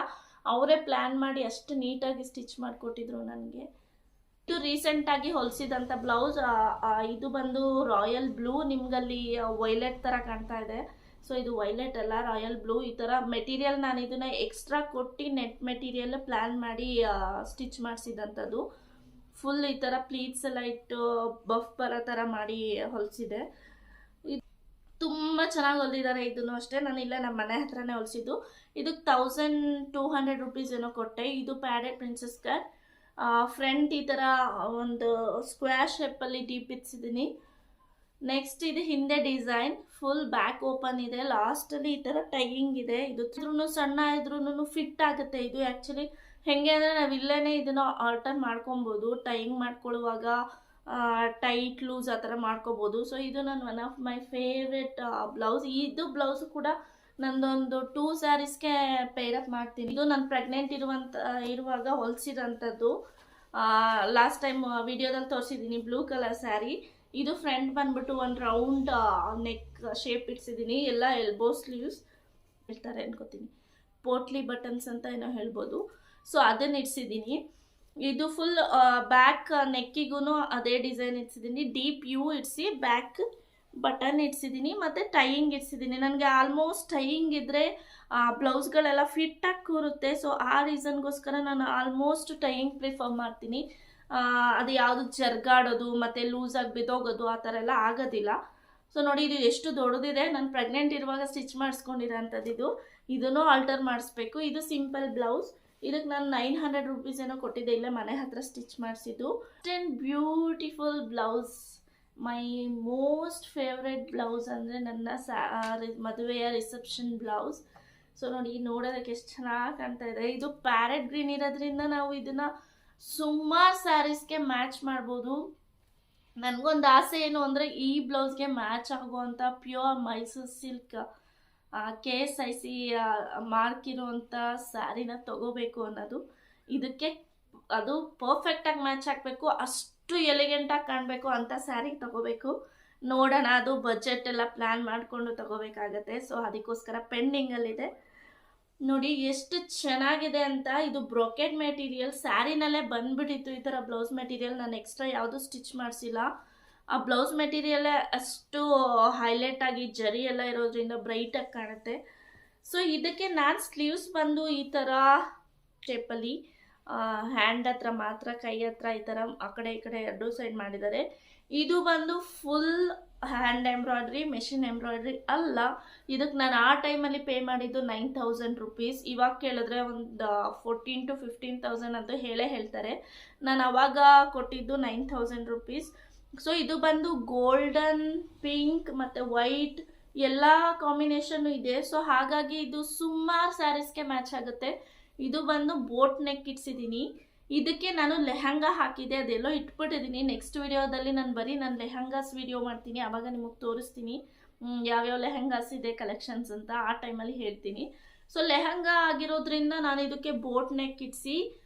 ಅವರೇ ಪ್ಲ್ಯಾನ್ ಮಾಡಿ ಅಷ್ಟು ನೀಟಾಗಿ ಸ್ಟಿಚ್ ಮಾಡಿಕೊಟ್ಟಿದ್ರು ನನಗೆ. ಇದು ರೀಸೆಂಟಾಗಿ ಹೊಲಿಸಿದಂಥ ಬ್ಲೌಸ್. ಇದು ಬಂದು ರಾಯಲ್ ಬ್ಲೂ, ನಿಮ್ಗಲ್ಲಿ ವೈಲೆಟ್ ಥರ ಕಾಣ್ತಾ ಇದೆ. ಸೊ ಇದು ವೈಲೆಟ್ ಅಲ್ಲ, ರಾಯಲ್ ಬ್ಲೂ. ಈ ಥರ ಮೆಟೀರಿಯಲ್ ನಾನು ಇದನ್ನು ಎಕ್ಸ್ಟ್ರಾ ಕೊಟ್ಟು ನೆಟ್ ಮೆಟೀರಿಯಲ್ ಪ್ಲ್ಯಾನ್ ಮಾಡಿ ಸ್ಟಿಚ್ ಮಾಡಿಸಿದಂಥದ್ದು. ಫುಲ್ ಈ ಥರ ಪ್ಲೀಟ್ಸ್ ಎಲ್ಲ ಇಟ್ಟು ಬಫ್ ಬರೋ ಥರ ಮಾಡಿ ಹೊಲಿಸಿದೆ. ಇದು ತುಂಬ ಚೆನ್ನಾಗಿ ಹೊಲಿದಿದ್ದಾರೆ. ಇದನ್ನು ಅಷ್ಟೇ ನಾನು ಇಲ್ಲ ನಮ್ಮ ಮನೆ ಹತ್ರನೇ ಹೊಲಿಸಿದ್ದು. ಇದಕ್ಕೆ 1,200 ರುಪೀಸ್ ಏನೋ ಕೊಟ್ಟೆ. ಇದು ಪ್ಯಾಡೆಡ್ ಪ್ರಿನ್ಸಸ್ ಕಟ್. ಫ್ರಂಟ್ ಈ ಥರ ಒಂದು ಸ್ಕ್ವೇರ್ ಶೇಪಲ್ಲಿ ಡೀಪ್ ಇಡ್ಸಿದ್ದೀನಿ. ನೆಕ್ಸ್ಟ್ ಇದು ಹಿಂದೆ ಡಿಸೈನ್ ಫುಲ್ ಬ್ಯಾಕ್ ಓಪನ್ ಇದೆ. ಲಾಸ್ಟಲ್ಲಿ ಈ ಥರ ಟೈಯಿಂಗ್ ಇದೆ. ಇದು ಸಣ್ಣ ಇದ್ರೂ ಫಿಟ್ ಆಗುತ್ತೆ. ಇದು ಆ್ಯಕ್ಚುಲಿ ಹೆಂಗೆ ಅಂದರೆ ನಾವು ಇಲ್ಲೇ ಇದನ್ನು ಆಲ್ಟರ್ ಮಾಡ್ಕೊಬೋದು. ಟೈಯಿಂಗ್ ಮಾಡ್ಕೊಳ್ಳುವಾಗ ಟೈಟ್ ಲೂಸ್ ಆ ಥರ ಮಾಡ್ಕೋಬೋದು. ಸೊ ಇದು ನನ್ನ one of my favourite blouse. ಇದು ಬ್ಲೌಸು ಕೂಡ ನಂದೊಂದು 2 ಸ್ಯಾರೀಸ್ಗೆ ಪೇರಪ್ ಮಾಡ್ತೀನಿ. ಇದು ನಾನು ಪ್ರೆಗ್ನೆಂಟ್ ಇರುವಾಗ ಹೊಲಿಸಿರೋಂಥದ್ದು. ಲಾಸ್ಟ್ ಟೈಮ್ ವಿಡಿಯೋದಲ್ಲಿ ತೋರಿಸಿದ್ದೀನಿ ಬ್ಲೂ ಕಲರ್ ಸ್ಯಾರಿ. ಇದು ಫ್ರಂಟ್ ಬಂದ್ಬಿಟ್ಟು ಒಂದು ರೌಂಡ್ ನೆಕ್ ಶೇಪ್ ಇಡ್ಸಿದ್ದೀನಿ. ಎಲ್ಲ ಎಲ್ಬೋ ಸ್ಲೀವ್ಸ್ ಹೇಳ್ತಾರೆ ಅನ್ಕೋತೀನಿ, ಪೋಟ್ಲಿ ಬಟನ್ಸ್ ಅಂತ ಏನೋ ಹೇಳ್ಬೋದು. ಸೊ ಅದನ್ನ ಇಡ್ಸಿದ್ದೀನಿ. ಇದು ಫುಲ್ ಬ್ಯಾಕ್ ನೆಕ್ಕಿಗೂ ಅದೇ ಡಿಸೈನ್ ಇಡ್ಸಿದ್ದೀನಿ. ಡೀಪ್ ಯು ಇಡ್ಸಿ ಬ್ಯಾಕ್ ಬಟನ್ ಇಡ್ಸಿದ್ದೀನಿ ಮತ್ತು ಟೈಯಿಂಗ್ ಇಡ್ಸಿದ್ದೀನಿ. ನನಗೆ ಆಲ್ಮೋಸ್ಟ್ ಟೈಯಿಂಗ್ ಇದ್ದರೆ ಬ್ಲೌಸ್ಗಳೆಲ್ಲ ಫಿಟ್ಟಾಗಿ ಕೂರುತ್ತೆ. ಸೊ ಆ ರೀಸನ್ಗೋಸ್ಕರ ನಾನು ಆಲ್ಮೋಸ್ಟ್ ಟೈಯಿಂಗ್ ಪ್ರಿಫರ್ ಮಾಡ್ತೀನಿ. ಅದು ಯಾವುದು ಜರ್ಗಾಡೋದು ಮತ್ತು ಲೂಸಾಗಿ ಬಿದ್ದೋಗೋದು ಆ ಥರ ಎಲ್ಲ ಆಗೋದಿಲ್ಲ. ಸೊ ನೋಡಿ, ಇದು ಎಷ್ಟು ದೊಡ್ಡದಿದೆ. ನಾನು ಪ್ರೆಗ್ನೆಂಟ್ ಇರುವಾಗ ಸ್ಟಿಚ್ ಮಾಡಿಸ್ಕೊಂಡಿರೋ ಅಂಥದ್ದು. ಇದನ್ನು ಆಲ್ಟರ್ ಮಾಡಿಸ್ಬೇಕು. ಇದು ಸಿಂಪಲ್ ಬ್ಲೌಸ್. ಇದಕ್ಕೆ ನಾನು 900 ರೂಪೀಸ್ ಏನೋ ಕೊಟ್ಟಿದ್ದೆ, ಇಲ್ಲೇ ಮನೆ ಹತ್ರ ಸ್ಟಿಚ್ ಮಾಡಿಸಿದ್ದು. And beautiful blouse, my most favourite blouse ಅಂದರೆ ನನ್ನ ಮದುವೆಯ ರಿಸೆಪ್ಷನ್ ಬ್ಲೌಸ್. ಸೊ ನೋಡಿ, ನೋಡೋದಕ್ಕೆ ಎಷ್ಟು ಚೆನ್ನಾಗಿ ಕಾಣ್ತಾ ಇದೆ. ಇದು ಪ್ಯಾರೆಟ್ ಗ್ರೀನ್ ಇರೋದ್ರಿಂದ ನಾವು ಇದನ್ನು ಸುಮಾರು ಸ್ಯಾರೀಸ್ಗೆ ಮ್ಯಾಚ್ ಮಾಡ್ಬೋದು. ನನಗೊಂದು ಆಸೆ ಏನು ಅಂದರೆ ಈ ಬ್ಲೌಸ್ಗೆ ಮ್ಯಾಚ್ ಆಗುವಂಥ pure Mysuru silk KSIC mark ಇರುವಂಥ ಸ್ಯಾರಿನ ತೊಗೋಬೇಕು ಅನ್ನೋದು. ಇದಕ್ಕೆ ಅದು ಪರ್ಫೆಕ್ಟಾಗಿ ಮ್ಯಾಚ್ ಆಗಬೇಕು, ಅಷ್ಟು ಎಲಿಗೆಂಟಾಗಿ ಕಾಣಬೇಕು ಅಂತ ಸ್ಯಾರಿ ತೊಗೋಬೇಕು. ನೋಡೋಣ, ಅದು ಬಜೆಟ್ ಎಲ್ಲ ಪ್ಲ್ಯಾನ್ ಮಾಡಿಕೊಂಡು ತೊಗೋಬೇಕಾಗತ್ತೆ. ಸೊ ಅದಕ್ಕೋಸ್ಕರ ಪೆಂಡಿಂಗಲ್ಲಿದೆ. ನೋಡಿ ಎಷ್ಟು ಚೆನ್ನಾಗಿದೆ ಅಂತ. ಇದು ಬ್ರೊಕೆಟ್ ಮೆಟೀರಿಯಲ್, ಸ್ಯಾರಿನಲ್ಲೇ ಬಂದ್ಬಿಟ್ಟಿತ್ತು ಈ ಥರ ಬ್ಲೌಸ್ ಮೆಟೀರಿಯಲ್. ನಾನು ಎಕ್ಸ್ಟ್ರಾ ಯಾವುದೂ ಸ್ಟಿಚ್ ಮಾಡಿಸಿಲ್ಲ. ಆ ಬ್ಲೌಸ್ ಮೆಟೀರಿಯಲ್ಲೇ ಅಷ್ಟು ಹೈಲೈಟ್ ಆಗಿ ಜರಿ ಎಲ್ಲ ಇರೋದ್ರಿಂದ ಬ್ರೈಟಾಗಿ ಕಾಣುತ್ತೆ. ಸೊ ಇದಕ್ಕೆ ನಾನು ಸ್ಲೀವ್ಸ್ ಬಂದು ಈ ಥರ ಶೇಪಲ್ಲಿ ಹ್ಯಾಂಡ್ ಹತ್ರ ಮಾತ್ರ, ಕೈ ಹತ್ರ ಈ ಥರ ಆ ಕಡೆ ಈ ಕಡೆ ಎರಡೂ ಸೈಡ್ ಮಾಡಿದ್ದಾರೆ. ಇದು ಬಂದು full hand embroidery, machine embroidery ಅಲ್ಲ. ಇದಕ್ಕೆ ನಾನು ಆ ಟೈಮಲ್ಲಿ ಪೇ ಮಾಡಿದ್ದು 9000 ರೂಪೀಸ್. ಇವಾಗ ಕೇಳಿದ್ರೆ ಒಂದು 14,000 to 15,000 ಅಂತೂ ಹೇಳ್ತಾರೆ. ನಾನು ಅವಾಗ ಕೊಟ್ಟಿದ್ದು 9000 ರೂಪೀಸ್. ಸೊ ಇದು ಬಂದು ಗೋಲ್ಡನ್, ಪಿಂಕ್ ಮತ್ತು ವೈಟ್ ಎಲ್ಲ ಕಾಂಬಿನೇಷನ್ನು ಇದೆ. ಸೊ ಹಾಗಾಗಿ ಇದು ಸುಮಾರು ಸ್ಯಾರೀಸ್ಗೆ ಮ್ಯಾಚ್ ಆಗುತ್ತೆ. ಇದು ಬಂದು ಬೋಟ್ ನೆಕ್ ಇಡ್ಸಿದ್ದೀನಿ. ಇದಕ್ಕೆ ನಾನು ಲೆಹಂಗಾ ಹಾಕಿದೆ, ಅದೆಲ್ಲೋ ಇಟ್ಬಿಟ್ಟಿದ್ದೀನಿ. ನೆಕ್ಸ್ಟ್ ವಿಡಿಯೋದಲ್ಲಿ ನಾನು ನಾನು ಲೆಹಂಗಾಸ್ ವಿಡಿಯೋ ಮಾಡ್ತೀನಿ, ಆವಾಗ ನಿಮಗೆ ತೋರಿಸ್ತೀನಿ ಯಾವ್ಯಾವ ಲೆಹಂಗಾಸ್ ಇದೆ ಕಲೆಕ್ಷನ್ಸ್ ಅಂತ. ಆ ಟೈಮಲ್ಲಿ ಹೇಳ್ತೀನಿ. ಸೊ ಲೆಹಂಗಾ ಆಗಿರೋದ್ರಿಂದ ನಾನು ಇದಕ್ಕೆ ಬೋಟ್ ನೆಕ್ ಇಡಿಸಿ,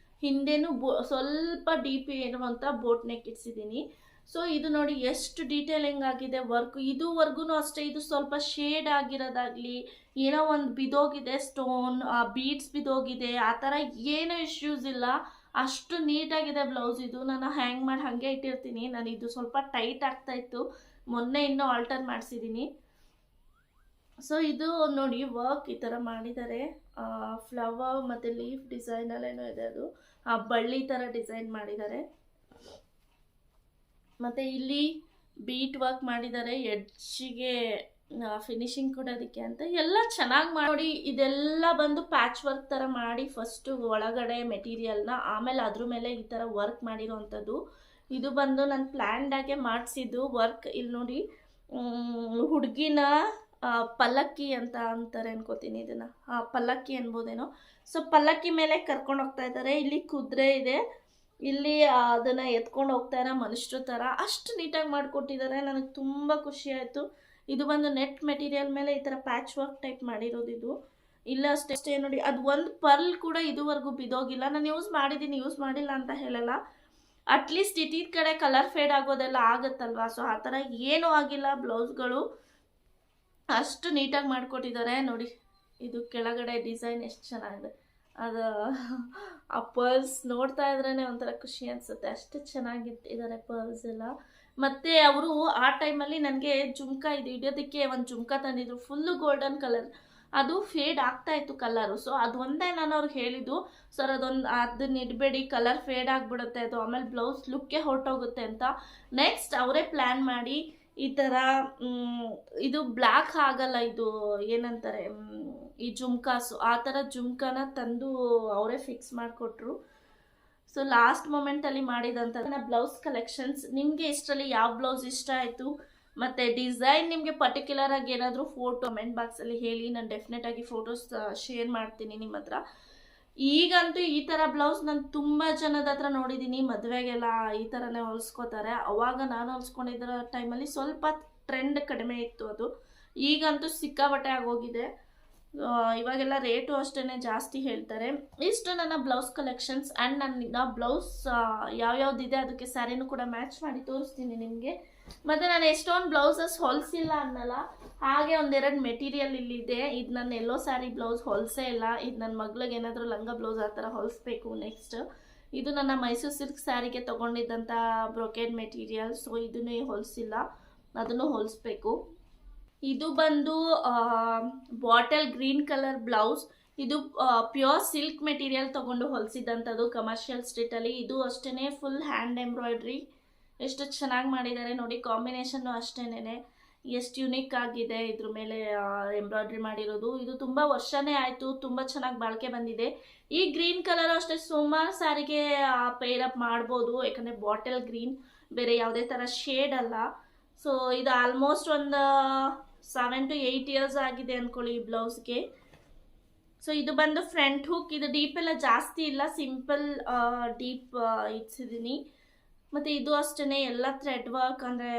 ಹಿಂದೆನೂ ಸ್ವಲ್ಪ ಡೀಪ್ ಇರುವಂಥ ಬೋಟ್ ನೆಕ್ ಇಡ್ಸಿದ್ದೀನಿ. ಸೊ ಇದು ನೋಡಿ ಎಷ್ಟು ಡೀಟೇಲಿಂಗ್ ಆಗಿದೆ ವರ್ಕ್. ಇದುವರೆಗೂ ಅಷ್ಟೇ, ಇದು ಸ್ವಲ್ಪ ಶೇಡ್ ಆಗಿರೋದಾಗಲಿ, ಏನೋ ಒಂದು ಬಿದೋಗಿದೆ ಸ್ಟೋನ್, ಬೀಡ್ಸ್ ಬಿದೋಗಿದೆ, ಆ ಥರ ಏನೂ ಇಶ್ಯೂಸ್ ಇಲ್ಲ. ಅಷ್ಟು ನೀಟಾಗಿದೆ ಬ್ಲೌಸ್. ಇದು ನಾನು ಹ್ಯಾಂಗ್ ಮಾಡಿ ಹಾಗೆ ಇಟ್ಟಿರ್ತೀನಿ. ನಾನು ಇದು ಸ್ವಲ್ಪ ಟೈಟ್ ಆಗ್ತಾಯಿತ್ತು, ಮೊನ್ನೆ ಇನ್ನೂ ಆಲ್ಟರ್ ಮಾಡಿಸಿದ್ದೀನಿ. ಸೊ ಇದು ನೋಡಿ ವರ್ಕ್ ಈ ಥರ ಮಾಡಿದ್ದಾರೆ. ಫ್ಲವರ್ ಮತ್ತು ಲೀಫ್ ಡಿಸೈನಲ್ಲೇನೋ ಇದೆ, ಅದು ಬಳ್ಳಿ ಥರ ಡಿಸೈನ್ ಮಾಡಿದ್ದಾರೆ. ಮತ್ತು ಇಲ್ಲಿ ಬೀಟ್ ವರ್ಕ್ ಮಾಡಿದ್ದಾರೆ ಎಡ್ಜಿಗೆ ಫಿನಿಶಿಂಗ್ ಕೊಡೋದಕ್ಕೆ ಅಂತ. ಎಲ್ಲ ಚೆನ್ನಾಗಿ ಮಾಡಿ. ಇದೆಲ್ಲ ಬಂದು ಪ್ಯಾಚ್ ವರ್ಕ್ ಥರ ಮಾಡಿ ಫಸ್ಟು ಒಳಗಡೆ ಮೆಟೀರಿಯಲ್ನ, ಆಮೇಲೆ ಅದ್ರ ಮೇಲೆ ಈ ಥರ ವರ್ಕ್ ಮಾಡಿರೋವಂಥದ್ದು. ಇದು ಬಂದು ನಾನು ಪ್ಲ್ಯಾನ್ಡಾಗೆ ಮಾಡಿಸಿದ್ದು ವರ್ಕ್. ಇಲ್ಲಿ ನೋಡಿ, ಹುಡುಗಿನ ಪಲ್ಲಕ್ಕಿ ಅಂತ ಅಂತಾರೆ ಅನ್ಕೋತೀನಿ ಇದನ್ನು, ಪಲ್ಲಕ್ಕಿ ಅನ್ಬೋದೇನೋ. ಸೊ ಪಲ್ಲಕ್ಕಿ ಮೇಲೆ ಕರ್ಕೊಂಡು ಹೋಗ್ತಾ ಇದ್ದಾರೆ. ಇಲ್ಲಿ ಕುದುರೆ ಇದೆ, ಇಲ್ಲಿ ಅದನ್ನು ಎತ್ಕೊಂಡು ಹೋಗ್ತಾರ ಮನುಷ್ಯರ ಥರ. ಅಷ್ಟು ನೀಟಾಗಿ ಮಾಡಿಕೊಟ್ಟಿದ್ದಾರೆ, ನನಗೆ ತುಂಬ ಖುಷಿ ಆಯಿತು. ಇದು ಬಂದು ನೆಟ್ ಮೆಟೀರಿಯಲ್ ಮೇಲೆ ಈ ಥರ ಪ್ಯಾಚ್ ವರ್ಕ್ ಟೈಪ್ ಮಾಡಿರೋದು. ಇದು ಇಲ್ಲ ಅಷ್ಟೇ ನೋಡಿ, ಅದು ಒಂದು ಪರ್ಲ್ ಕೂಡ ಇದುವರೆಗೂ ಬಿದೋಗಿಲ್ಲ. ನಾನು ಯೂಸ್ ಮಾಡಿದ್ದೀನಿ, ಯೂಸ್ ಮಾಡಿಲ್ಲ ಅಂತ ಹೇಳಲ್ಲ. ಅಟ್ಲೀಸ್ಟ್ ಇಟ್ಟಿದ ಕಡೆ ಕಲರ್ ಫೇಡ್ ಆಗೋದೆಲ್ಲ ಆಗುತ್ತಲ್ವಾ. ಸೊ ಆ ಥರ ಏನೂ ಆಗಿಲ್ಲ. ಬ್ಲೌಸ್ಗಳು ಅಷ್ಟು ನೀಟಾಗಿ ಮಾಡಿಕೊಟ್ಟಿದ್ದಾರೆ ನೋಡಿ. ಇದು ಕೆಳಗಡೆ ಡಿಸೈನ್ ಎಷ್ಟು ಚೆನ್ನಾಗಿದೆ. ಅದು ಆ ಪರ್ಲ್ಸ್ ನೋಡ್ತಾ ಇದ್ರೇ ಒಂಥರ ಖುಷಿ ಅನಿಸುತ್ತೆ, ಅಷ್ಟು ಚೆನ್ನಾಗಿಟ್ಟಿದ್ದಾರೆ ಪರ್ಲ್ಸ್ ಎಲ್ಲ. ಮತ್ತು ಅವರು ಆ ಟೈಮಲ್ಲಿ ನನಗೆ ಜುಮ್ಕಾ ಇದು ಹಿಡಿಯೋದಕ್ಕೆ ಒಂದು ಜುಮ್ಕಾ ತಂದಿದ್ರು, ಫುಲ್ಲು ಗೋಲ್ಡನ್ ಕಲರ್. ಅದು ಫೇಡ್ ಆಗ್ತಾಯಿತ್ತು ಕಲರು. ಸೊ ಅದು ಒಂದೇ ನಾನು ಅವ್ರಿಗೆ ಹೇಳಿದ್ದು, ಸರ್ ಅದನ್ನ ಇಡಬೇಡಿ, ಕಲರ್ ಫೇಡ್ ಆಗಿಬಿಡುತ್ತೆ ಅದು, ಆಮೇಲೆ ಬ್ಲೌಸ್ ಲುಕ್ಕೇ ಹೊರಟೋಗುತ್ತೆ ಅಂತ. ನೆಕ್ಸ್ಟ್ ಅವರೇ ಪ್ಲ್ಯಾನ್ ಮಾಡಿ ಈ ಥರ ಇದು ಬ್ಲ್ಯಾಕ್ ಆಗಲ್ಲ, ಇದು ಏನಂತಾರೆ ಈ ಜುಮ್ಕಾಸು, ಆ ಥರ ಜುಮ್ಕಾನ ತಂದು ಅವರೇ ಫಿಕ್ಸ್ ಮಾಡಿಕೊಟ್ರು. ಸೊ ಲಾಸ್ಟ್ ಮೊಮೆಂಟಲ್ಲಿ ಮಾಡಿದಂಥ ಬ್ಲೌಸ್ ಕಲೆಕ್ಷನ್ಸ್. ನಿಮಗೆ ಇಷ್ಟರಲ್ಲಿ ಯಾವ ಬ್ಲೌಸ್ ಇಷ್ಟ ಆಯಿತು ಮತ್ತು ಡಿಸೈನ್ ನಿಮಗೆ ಪರ್ಟಿಕ್ಯುಲರಾಗಿ ಏನಾದರೂ ಫೋಟೋ ಕಮೆಂಟ್ ಬಾಕ್ಸಲ್ಲಿ ಹೇಳಿ, ನಾನು ಡೆಫಿನೆಟಾಗಿ ಫೋಟೋಸ್ ಶೇರ್ ಮಾಡ್ತೀನಿ ನಿಮ್ಮ ಹತ್ರ. ಈಗಂತೂ ಈ ಥರ ಬ್ಲೌಸ್ ನಾನು ತುಂಬ ಜನದ ಹತ್ರ ನೋಡಿದ್ದೀನಿ, ಮದುವೆಗೆಲ್ಲ ಈ ಥರನೇ ಹೊಲಿಸ್ಕೋತಾರೆ. ಅವಾಗ ನಾನು ಹೊಲಿಸ್ಕೊಂಡಿದ್ದ ಟೈಮಲ್ಲಿ ಸ್ವಲ್ಪ ಟ್ರೆಂಡ್ ಕಡಿಮೆ ಇತ್ತು ಅದು. ಈಗಂತೂ ಸಿಕ್ಕಾಬಟ್ಟೆ ಆಗೋಗಿದೆ. ಇವಾಗೆಲ್ಲ ರೇಟು ಅಷ್ಟೇ ಜಾಸ್ತಿ ಹೇಳ್ತಾರೆ. ಇಷ್ಟು ನನ್ನ ಬ್ಲೌಸ್ ಕಲೆಕ್ಷನ್ಸ್. ಆ್ಯಂಡ್ ನನ್ನ ಬ್ಲೌಸ್ ಯಾವ್ಯಾವ್ದಿದೆ ಅದಕ್ಕೆ ಸ್ಯಾರಿನೂ ಕೂಡ ಮ್ಯಾಚ್ ಮಾಡಿ ತೋರಿಸ್ತೀನಿ ನಿಮಗೆ. ಮತ್ತು ನಾನು ಎಷ್ಟೊಂದು ಬ್ಲೌಸಸ್ ಹೊಲಿಸಿಲ್ಲ ಅನ್ನಲ್ಲ, ಹಾಗೆ ಒಂದೆರಡು ಮೆಟೀರಿಯಲ್ ಇಲ್ಲಿದೆ. ಇದು ನನ್ನ ಎಲ್ಲೋ ಸ್ಯಾರಿ ಬ್ಲೌಸ್ ಹೊಲಿಸೇ ಇಲ್ಲ. ಇದು ನನ್ನ ಮಗಳಿಗೆ ಏನಾದರೂ ಲಂಗ ಬ್ಲೌಸ್ ಆ ಥರ ಹೊಲಿಸ್ಬೇಕು ನೆಕ್ಸ್ಟ್. ಇದು ನನ್ನ ಮೈಸೂರು ಸಿಲ್ಕ್ ಸ್ಯಾರಿಗೆ ತೊಗೊಂಡಿದ್ದಂಥ ಬ್ರೊಕೇಡ್ ಮೆಟೀರಿಯಲ್. ಸೊ ಇದನ್ನೇ ಹೊಲಿಸಿಲ್ಲ, ಅದನ್ನು ಹೊಲಿಸ್ಬೇಕು. ಇದು ಬಂದು ಬಾಟಲ್ ಗ್ರೀನ್ ಕಲರ್ ಬ್ಲೌಸ್. ಇದು ಪ್ಯೂರ್ ಸಿಲ್ಕ್ ಮೆಟೀರಿಯಲ್ ತೊಗೊಂಡು ಹೊಲಿಸಿದಂಥದ್ದು ಕಮರ್ಷಿಯಲ್ ಸ್ಟ್ರೀಟಲ್ಲಿ. ಇದು ಅಷ್ಟೇ ಫುಲ್ ಹ್ಯಾಂಡ್ ಎಂಬ್ರಾಯ್ಡ್ರಿ. ಎಷ್ಟು ಚೆನ್ನಾಗಿ ಮಾಡಿದ್ದಾರೆ ನೋಡಿ, ಕಾಂಬಿನೇಷನ್ನು ಅಷ್ಟೇನೆ ಎಷ್ಟು ಯುನೀಕ್ ಆಗಿದೆ ಇದ್ರ ಮೇಲೆ ಎಂಬ್ರಾಯ್ಡ್ರಿ ಮಾಡಿರೋದು. ಇದು ತುಂಬ ವರ್ಷನೇ ಆಯಿತು, ತುಂಬ ಚೆನ್ನಾಗಿ ಬಾಳಿಕೆ ಬಂದಿದೆ. ಈ ಗ್ರೀನ್ ಕಲರ್ ಅಷ್ಟೇ ಸುಮಾರು ಸ್ಯಾರಿಗೆ ಪೇರಪ್ ಮಾಡ್ಬೋದು, ಯಾಕಂದರೆ ಬಾಟಲ್ ಗ್ರೀನ್ ಬೇರೆ ಯಾವುದೇ ಥರ ಶೇಡ್ ಅಲ್ಲ. ಸೊ ಇದು ಆಲ್ಮೋಸ್ಟ್ ಒಂದು 7 to 8 years ಆಗಿದೆ ಅಂದ್ಕೊಳ್ಳಿ ಈ ಬ್ಲೌಸ್ಗೆ. ಸೊ ಇದು ಬಂದು ಫ್ರಂಟ್ ಹುಕ್. ಇದು ಡೀಪ್ ಎಲ್ಲ ಜಾಸ್ತಿ ಇಲ್ಲ, ಸಿಂಪಲ್ ಡೀಪ್ ಇಡ್ಸಿದ್ದೀನಿ. ಮತ್ತು ಇದು ಅಷ್ಟೇ ಎಲ್ಲ ಥ್ರೆಡ್ ವರ್ಕ್, ಅಂದರೆ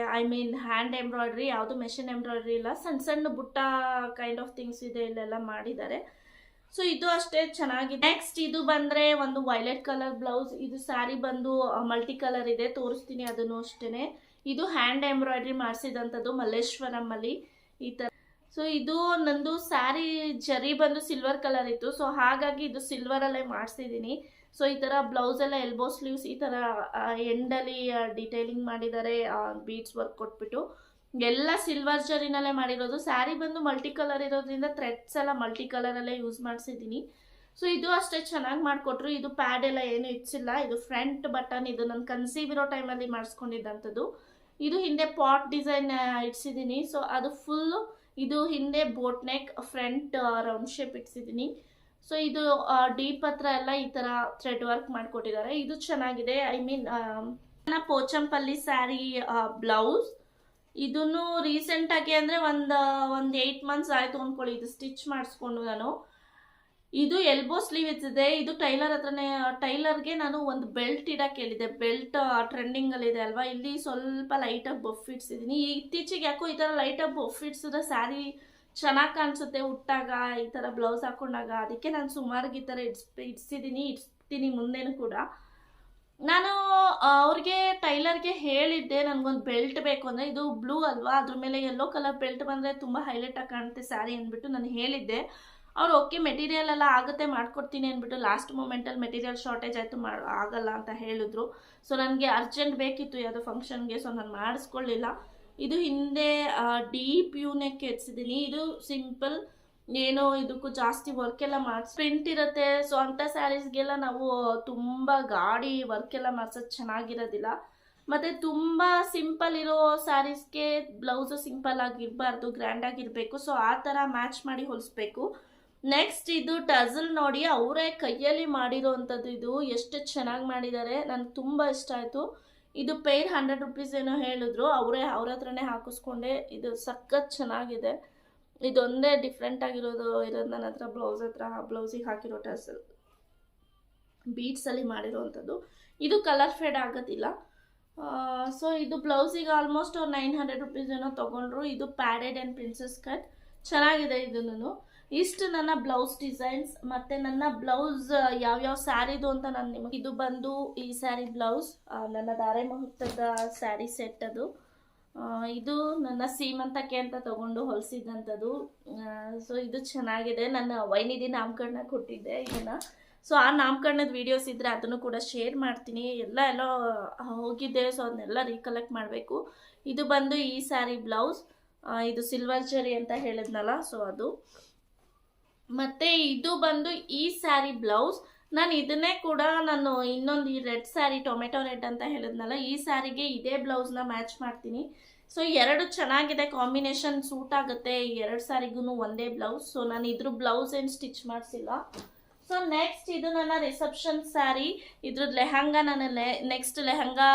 ಹ್ಯಾಂಡ್ ಎಂಬ್ರಾಯ್ಡ್ರಿ, ಯಾವುದು ಮೆಷಿನ್ ಎಂಬ್ರಾಯ್ಡ್ರಿ ಇಲ್ಲ. ಸಣ್ಣ ಸಣ್ಣ ಬುಟ್ಟ ಕೈಂಡ್ ಆಫ್ ಥಿಂಗ್ಸ್ ಇದೆ ಇಲ್ಲೆಲ್ಲ ಮಾಡಿದ್ದಾರೆ. ಸೊ ಇದು ಅಷ್ಟೇ ಚೆನ್ನಾಗಿದೆ. ನೆಕ್ಸ್ಟ್ ಇದು ಬಂದರೆ ಒಂದು ವೈಲೆಟ್ ಕಲರ್ ಬ್ಲೌಸ್. ಇದು ಸ್ಯಾರಿ ಬಂದು ಮಲ್ಟಿ ಕಲರ್ ಇದೆ, ತೋರಿಸ್ತೀನಿ ಅದನ್ನು ಅಷ್ಟೇ. ಇದು ಹ್ಯಾಂಡ್ ಎಂಬ್ರಾಯ್ಡ್ರಿ ಮಾಡಿಸಿದಂಥದ್ದು ಮಲ್ಲೇಶ್ವರಮಲ್ಲಿ ಈ ಥರ. ಸೊ ಇದು ನಂದು ಸ್ಯಾರಿ ಜರಿ ಬಂದು ಸಿಲ್ವರ್ ಕಲರ್ ಇತ್ತು, ಸೊ ಹಾಗಾಗಿ ಇದು ಸಿಲ್ವರಲ್ಲೇ ಮಾಡಿಸಿದ್ದೀನಿ. ಸೊ ಈ ಥರ ಬ್ಲೌಸೆಲ್ಲ ಎಲ್ಬೋ ಸ್ಲೀವ್ಸ್ ಈ ಥರ ಎಂಡಲ್ಲಿ ಡಿಟೈಲಿಂಗ್ ಮಾಡಿದ್ದಾರೆ, ಬೀಡ್ಸ್ ವರ್ಕ್ ಕೊಟ್ಬಿಟ್ಟು ಎಲ್ಲ ಸಿಲ್ವರ್ ಜರಿನಲ್ಲೇ ಮಾಡಿರೋದು. ಸ್ಯಾರಿ ಬಂದು ಮಲ್ಟಿ ಕಲರ್ ಇರೋದ್ರಿಂದ ಥ್ರೆಡ್ಸ್ ಎಲ್ಲ ಮಲ್ಟಿ ಕಲರಲ್ಲೇ ಯೂಸ್ ಮಾಡಿಸಿದ್ದೀನಿ. ಸೊ ಇದು ಅಷ್ಟೇ ಚೆನ್ನಾಗಿ ಮಾಡಿಕೊಟ್ರು. ಇದು ಪ್ಯಾಡ್ ಎಲ್ಲ ಏನು ಇಚ್ಚಿಲ್ಲ. ಇದು ಫ್ರಂಟ್ ಬಟನ್, ಇದು ನಾನು ಕನ್ಸೀವ್ ಇರೋ ಟೈಮಲ್ಲಿ ಮಾಡಿಸ್ಕೊಂಡಿದ್ದಂಥದ್ದು. ಇದು ಹಿಂದೆ ಪಾಟ್ ಡಿಸೈನ್ ಇಡ್ಸಿದ್ದೀನಿ. ಸೊ ಅದು ಫುಲ್ಲು, ಇದು ಹಿಂದೆ boat neck, front round shape ಇಡ್ಸಿದ್ದೀನಿ. ಸೊ ಇದು ಡೀಪ್ ಹತ್ರ ಎಲ್ಲ ಈ ಥರ ಥ್ರೆಡ್ ವರ್ಕ್ ಮಾಡಿಕೊಟ್ಟಿದ್ದಾರೆ. ಇದು ಚೆನ್ನಾಗಿದೆ. ನನ್ನ ಪೋಚಂಪಲ್ಲಿ ಸ್ಯಾರಿ ಬ್ಲೌಸ್. ಇದನ್ನು ರೀಸೆಂಟಾಗಿ ಅಂದರೆ ಒಂದು 8 months ಆಯಿತು ಅಂದ್ಕೊಳ್ಳಿ ಇದು ಸ್ಟಿಚ್ ಮಾಡಿಸ್ಕೊಂಡು ನಾನು. ಇದು ಎಲ್ಬೋ ಸ್ಲೀವ್ ಇದೆ. ಇದು ಟೈಲರ್ ಹತ್ರನೇ, ಟೈಲರ್ಗೆ ನಾನು ಒಂದು ಬೆಲ್ಟ್ ಇಡಕ್ಕೆ ಹೇಳಿದೆ. ಬೆಲ್ಟ್ ಟ್ರೆಂಡಿಂಗಲ್ಲಿದೆ ಅಲ್ವಾ, ಇಲ್ಲಿ ಸ್ವಲ್ಪ ಲೈಟಾಗಿ ಬಫ್ ಇಡ್ಸಿದ್ದೀನಿ. ಇತ್ತೀಚೆಗೆ ಯಾಕೋ ಈ ಥರ ಲೈಟಾಗಿ ಬಫ್ ಇಡ್ಸಿದ್ರೆ ಸ್ಯಾರಿ ಚೆನ್ನಾಗಿ ಕಾಣಿಸುತ್ತೆ ಉಟ್ಟಾಗ, ಈ ಥರ ಬ್ಲೌಸ್ ಹಾಕೊಂಡಾಗ. ಅದಕ್ಕೆ ನಾನು ಸುಮಾರಿಗೆ ಈ ಥರ ಇಡ್ಸ್ತೀನಿ ಮುಂದೆನೂ ಕೂಡ. ನಾನು ಅವ್ರಿಗೆ ಟೈಲರ್ಗೆ ಹೇಳಿದ್ದೆ ನನಗೊಂದು ಬೆಲ್ಟ್ ಬೇಕು ಅಂದರೆ. ಇದು ಬ್ಲೂ ಅಲ್ವಾ, ಅದ್ರ ಮೇಲೆ ಯೆಲ್ಲೋ ಕಲರ್ ಬೆಲ್ಟ್ ಬಂದರೆ ತುಂಬ ಹೈಲೈಟಾಗಿ ಕಾಣುತ್ತೆ ಸ್ಯಾರಿ ಅಂದ್ಬಿಟ್ಟು ನಾನು ಹೇಳಿದ್ದೆ. ಅವ್ರು ಓಕೆ ಮೆಟೀರಿಯಲ್ ಎಲ್ಲ ಆಗುತ್ತೆ ಮಾಡ್ಕೊಡ್ತೀನಿ ಅಂದ್ಬಿಟ್ಟು ಲಾಸ್ಟ್ ಮೂಮೆಂಟಲ್ಲಿ ಮೆಟೀರಿಯಲ್ ಶಾರ್ಟೇಜ್ ಆಯಿತು, ಆಗಲ್ಲ ಅಂತ ಹೇಳಿದ್ರು. ಸೊ ನನಗೆ ಅರ್ಜೆಂಟ್ ಬೇಕಿತ್ತು ಯಾವುದೋ ಫಂಕ್ಷನ್ಗೆ, ಸೊ ನಾನು ಮಾಡಿಸ್ಕೊಳ್ಳಿಲ್ಲ. ಇದು ಹಿಂದೆ ಡೀಪ್ ಯೂನೆಕ್ ಎಡ್ಸಿದ್ದೀನಿ. ಇದು ಸಿಂಪಲ್, ಏನೋ ಇದಕ್ಕೂ ಜಾಸ್ತಿ ವರ್ಕ್ ಎಲ್ಲ ಪ್ರಿಂಟ್ ಇರುತ್ತೆ. ಸೊ ಅಂಥ ಸ್ಯಾರೀಸ್ಗೆಲ್ಲ ನಾವು ತುಂಬ ಗಾಡಿ ವರ್ಕ್ ಎಲ್ಲ ಮಾಡಿಸೋದು ಚೆನ್ನಾಗಿರೋದಿಲ್ಲ. ಮತ್ತು ತುಂಬ ಸಿಂಪಲ್ ಇರೋ ಸ್ಯಾರೀಸ್ಗೆ ಬ್ಲೌಸು ಸಿಂಪಲ್ ಆಗಿರಬಾರ್ದು, ಗ್ರ್ಯಾಂಡ್ ಆಗಿರಬೇಕು. ಸೊ ಆ ಥರ ಮ್ಯಾಚ್ ಮಾಡಿ ಹೊಲಿಸ್ಬೇಕು. ನೆಕ್ಸ್ಟ್ ಇದು ಟಜಲ್ ನೋಡಿ, ಅವರೇ ಕೈಯಲ್ಲಿ ಮಾಡಿರೋವಂಥದ್ದು. ಇದು ಎಷ್ಟು ಚೆನ್ನಾಗಿ ಮಾಡಿದ್ದಾರೆ, ನನಗೆ ತುಂಬ ಇಷ್ಟ ಆಯಿತು. ಇದು ಪೇರ್ 100 rupees ಏನೋ ಹೇಳಿದ್ರು, ಅವ್ರ ಹತ್ರನೇ ಹಾಕಿಸ್ಕೊಂಡೆ. ಇದು ಸಖತ್ ಚೆನ್ನಾಗಿದೆ. ಇದೊಂದೇ ಡಿಫ್ರೆಂಟ್ ಆಗಿರೋದು ನನ್ನ ಹತ್ರ ಬ್ಲೌಸ್ ಹತ್ರ. ಬ್ಲೌಸಿಗೆ ಹಾಕಿರೋ ಟಸಲ್ ಬೀಡ್ಸಲ್ಲಿ ಮಾಡಿರೋವಂಥದ್ದು. ಇದು ಕಲರ್ ಫೇಡ್ ಆಗೋದಿಲ್ಲ. ಸೊ ಇದು ಬ್ಲೌಸಿಗೆ ಆಲ್ಮೋಸ್ಟ್ 900 rupees ಏನೋ ತೊಗೊಂಡ್ರು. ಇದು ಪ್ಯಾಡೆಡ್ ಆ್ಯಂಡ್ ಪ್ರಿನ್ಸಸ್ ಕಟ್ ಚೆನ್ನಾಗಿದೆ. ಇದನ್ನು ಇಷ್ಟು ನನ್ನ ಬ್ಲೌಸ್ ಡಿಸೈನ್ಸ್. ಮತ್ತು ನನ್ನ ಬ್ಲೌಸ್ ಯಾವ್ಯಾವ ಸ್ಯಾರಿದು ಅಂತ ನಾನು ನಿಮಗೆ, ಇದು ಬಂದು ಈ ಸ್ಯಾರಿ ಬ್ಲೌಸ್ ನನ್ನ ಧಾರೆ ಮುಹೂರ್ತದ ಸ್ಯಾರಿ ಸೆಟ್. ಅದು ಇದು ನನ್ನ ಸೀಮಂತಕ್ಕೆ ಅಂತ ತೊಗೊಂಡು ಹೊಲಿಸಿದಂಥದ್ದು. ಸೊ ಇದು ಚೆನ್ನಾಗಿದೆ. ನನ್ನ ವೈನಿಧಿ ನಾಮಕರಣ ಕೊಟ್ಟಿದ್ದೆ ಇದನ್ನು. ಸೊ ಆ ನಾಮಕರಣದ ವೀಡಿಯೋಸ್ ಇದ್ದರೆ ಅದನ್ನು ಕೂಡ ಶೇರ್ ಮಾಡ್ತೀನಿ. ಎಲ್ಲೋ ಹೋಗಿದ್ದೆ, ಸೊ ಅದನ್ನೆಲ್ಲ ರೀಕಲೆಕ್ಟ್ ಮಾಡಬೇಕು. ಇದು ಬಂದು ಈ ಸ್ಯಾರಿ ಬ್ಲೌಸ್. ಇದು ಸಿಲ್ವರ್ ಜರಿ ಅಂತ ಹೇಳಿದ್ನಲ್ಲ, ಸೊ ಅದು. ಮತ್ತು ಇದು ಬಂದು ಈ ಸ್ಯಾರಿ ಬ್ಲೌಸ್. ನಾನು ಇದನ್ನೇ ಕೂಡ ನಾನು ಇನ್ನೊಂದು ಈ ರೆಡ್ ಸ್ಯಾರಿ, ಟೊಮೆಟೊ ರೆಡ್ ಅಂತ ಹೇಳಿದ್ನಲ್ಲ, ಈ ಸ್ಯಾರಿಗೆ ಇದೇ ಬ್ಲೌಸ್ನ ಮ್ಯಾಚ್ ಮಾಡ್ತೀನಿ. ಸೊ ಎರಡು ಚೆನ್ನಾಗಿದೆ, ಕಾಂಬಿನೇಷನ್ ಸೂಟ್ ಆಗುತ್ತೆ. ಈ 2 ಸ್ಯಾರಿಗೂ ಒಂದೇ ಬ್ಲೌಸ್. ಸೊ ನಾನು ಇದ್ರ ಬ್ಲೌಸ್ ಏನು ಸ್ಟಿಚ್ ಮಾಡಿಸಿಲ್ಲ. ಸೊ ನೆಕ್ಸ್ಟ್ ಇದು ನನ್ನ ರಿಸೆಪ್ಷನ್ ಸ್ಯಾರಿ. ಇದ್ರದ್ದು ಲೆಹಂಗಾ ನಾನು ನೆಕ್ಸ್ಟ್ ಲೆಹಂಗಾ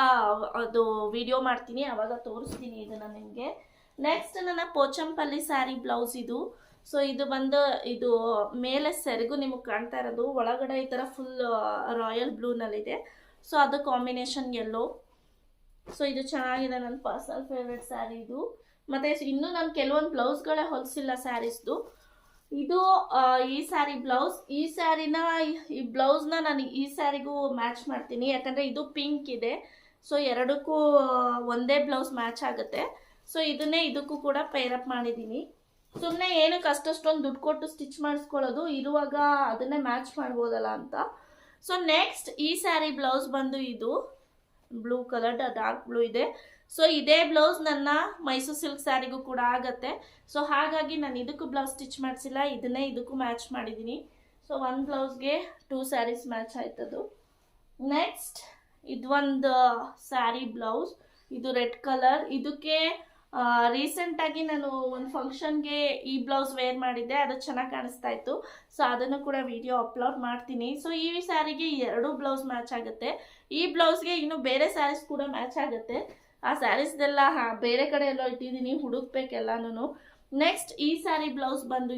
ಅದು ವಿಡಿಯೋ ಮಾಡ್ತೀನಿ, ಆವಾಗ ತೋರಿಸ್ತೀನಿ ಇದನ್ನು ನಿಮಗೆ. ನೆಕ್ಸ್ಟ್ ನನ್ನ ಪೋಚಂಪಲ್ಲಿ ಸ್ಯಾರಿ ಬ್ಲೌಸ್ ಇದು. ಸೊ ಇದು ಬಂದು, ಇದು ಮೇಲೆ ಸೆರಗು ನಿಮಗೆ ಕಾಣ್ತಾ ಇರೋದು, ಒಳಗಡೆ ಈ ಥರ ಫುಲ್ ರಾಯಲ್ ಬ್ಲೂನಲ್ಲಿದೆ. ಸೊ ಅದು ಕಾಂಬಿನೇಷನ್ ಯೆಲ್ಲೋ. ಸೊ ಇದು ಚೆನ್ನಾಗಿದೆ, ನನ್ನ ಪರ್ಸನಲ್ ಫೇವ್ರೆಟ್ ಸ್ಯಾರಿ ಇದು. ಮತ್ತು ಇನ್ನೂ ನಾನು ಕೆಲವೊಂದು ಬ್ಲೌಸ್ಗಳೇ ಹೊಲಿಸಿಲ್ಲ ಸ್ಯಾರೀಸ್ದು. ಇದು ಈ ಸ್ಯಾರಿ ಬ್ಲೌಸ್. ಈ ಸ್ಯಾರಿನ ಈ ಬ್ಲೌಸ್ನ ನಾನು ಈ ಸ್ಯಾರಿಗೂ ಮ್ಯಾಚ್ ಮಾಡ್ತೀನಿ, ಯಾಕಂದರೆ ಇದು ಪಿಂಕ್ ಇದೆ. ಸೊ ಎರಡಕ್ಕೂ ಒಂದೇ ಬ್ಲೌಸ್ ಮ್ಯಾಚ್ ಆಗುತ್ತೆ. ಸೊ ಇದನ್ನೇ ಇದಕ್ಕೂ ಕೂಡ ಪೇರಪ್ ಮಾಡಿದ್ದೀನಿ. ಸುಮ್ಮನೆ ಏನಕ್ಕೆ ಅಷ್ಟೊಂದು ದುಡ್ಡು ಕೊಟ್ಟು ಸ್ಟಿಚ್ ಮಾಡಿಸ್ಕೊಳ್ಳೋದು, ಇರುವಾಗ ಅದನ್ನೇ ಮ್ಯಾಚ್ ಮಾಡ್ಬೋದಲ್ಲ ಅಂತ. ಸೊ ನೆಕ್ಸ್ಟ್ ಈ ಸ್ಯಾರಿ ಬ್ಲೌಸ್ ಬಂದು ಇದು ಬ್ಲೂ ಕಲರ್ ಡಾರ್ಕ್ ಬ್ಲೂ ಇದೆ. ಸೊ ಇದೇ ಬ್ಲೌಸ್ ನನ್ನ ಮೈಸೂರು ಸಿಲ್ಕ್ ಸ್ಯಾರಿಗೂ ಕೂಡ ಆಗುತ್ತೆ. ಸೊ ಹಾಗಾಗಿ ನಾನು ಇದಕ್ಕೂ ಬ್ಲೌಸ್ ಸ್ಟಿಚ್ ಮಾಡಿಸಿಲ್ಲ, ಇದನ್ನೇ ಇದಕ್ಕೂ ಮ್ಯಾಚ್ ಮಾಡಿದ್ದೀನಿ. ಸೊ ಒಂದು ಬ್ಲೌಸ್ಗೆ 2 ಸ್ಯಾರೀಸ್ ಮ್ಯಾಚ್ ಆಯ್ತದು. ನೆಕ್ಸ್ಟ್ ಇದೊಂದು ಸ್ಯಾರಿ ಬ್ಲೌಸ್, ಇದು ರೆಡ್ ಕಲರ್. ಇದಕ್ಕೆ ರೀಸೆಂಟಾಗಿ ನಾನು ಒಂದು ಫಂಕ್ಷನ್ಗೆ ಈ ಬ್ಲೌಸ್ ವೇರ್ ಮಾಡಿದ್ದೆ, ಅದು ಚೆನ್ನಾಗಿ ಕಾಣಿಸ್ತಾ ಇತ್ತು. ಸೊ ಅದನ್ನು ಕೂಡ ವಿಡಿಯೋ ಅಪ್ಲೋಡ್ ಮಾಡ್ತೀನಿ. ಸೊ ಈ ಸ್ಯಾರಿಗೆ 2 ಬ್ಲೌಸ್ ಮ್ಯಾಚ್ ಆಗುತ್ತೆ. ಈ ಬ್ಲೌಸ್ಗೆ ಇನ್ನು ಬೇರೆ ಸ್ಯಾರೀಸ್ ಕೂಡ ಮ್ಯಾಚ್ ಆಗುತ್ತೆ. ಆ ಸ್ಯಾರೀಸ್ದೆಲ್ಲ ಬೇರೆ ಕಡೆ ಎಲ್ಲೋ ಇಟ್ಟಿದ್ದೀನಿ, ಹುಡುಕ್ಬೇಕೆಲ್ಲನೂ. ನೆಕ್ಸ್ಟ್ ಈ ಸ್ಯಾರಿ ಬ್ಲೌಸ್ ಬಂದು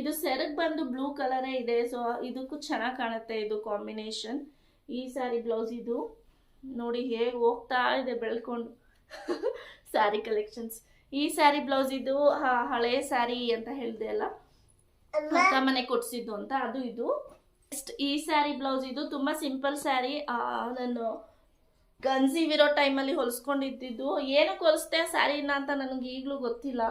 ಇದು ಸೆರಗ್ ಬಂದು ಬ್ಲೂ ಕಲರೇ ಇದೆ. ಸೊ ಇದಕ್ಕೂ ಚೆನ್ನಾಗಿ ಕಾಣುತ್ತೆ ಇದು ಕಾಂಬಿನೇಷನ್. ಈ ಸ್ಯಾರಿ ಬ್ಲೌಸ್ ಇದು ನೋಡಿ ಹೇಗೆ ಹೋಗ್ತಾ ಇದೆ ಬೆಳ್ಕೊಂಡು ಸ್ಯಾರಿ ಕಲೆಕ್ಷನ್ಸ್. ಈ ಸ್ಯಾರಿ ಬ್ಲೌಸ್ ಇದು ಹಳೆ ಸ್ಯಾರಿ ಅಂತ ಹೇಳಿದೆ ಅಲ್ಲ, ಅಕ್ಕ ಮನೆ ಕೊಡ್ಸಿದ್ದು ಅಂತ, ಅದು ಇದು. ನೆಕ್ಸ್ಟ್ ಈ ಸ್ಯಾರಿ ಬ್ಲೌಸ್ ಇದು ತುಂಬಾ ಸಿಂಪಲ್ ಸ್ಯಾರಿ. ನಾನು ಕನ್ಸೀವ್ ಇರೋ ಟೈಮಲ್ಲಿ ಹೊಲಿಸ್ಕೊಂಡಿದ್ದು. ಏನಕ್ಕೆ ಹೊಲಿಸ್ತೆ ಸ್ಯಾರಿನ ಅಂತ ನನಗೆ ಈಗಲೂ ಗೊತ್ತಿಲ್ಲ.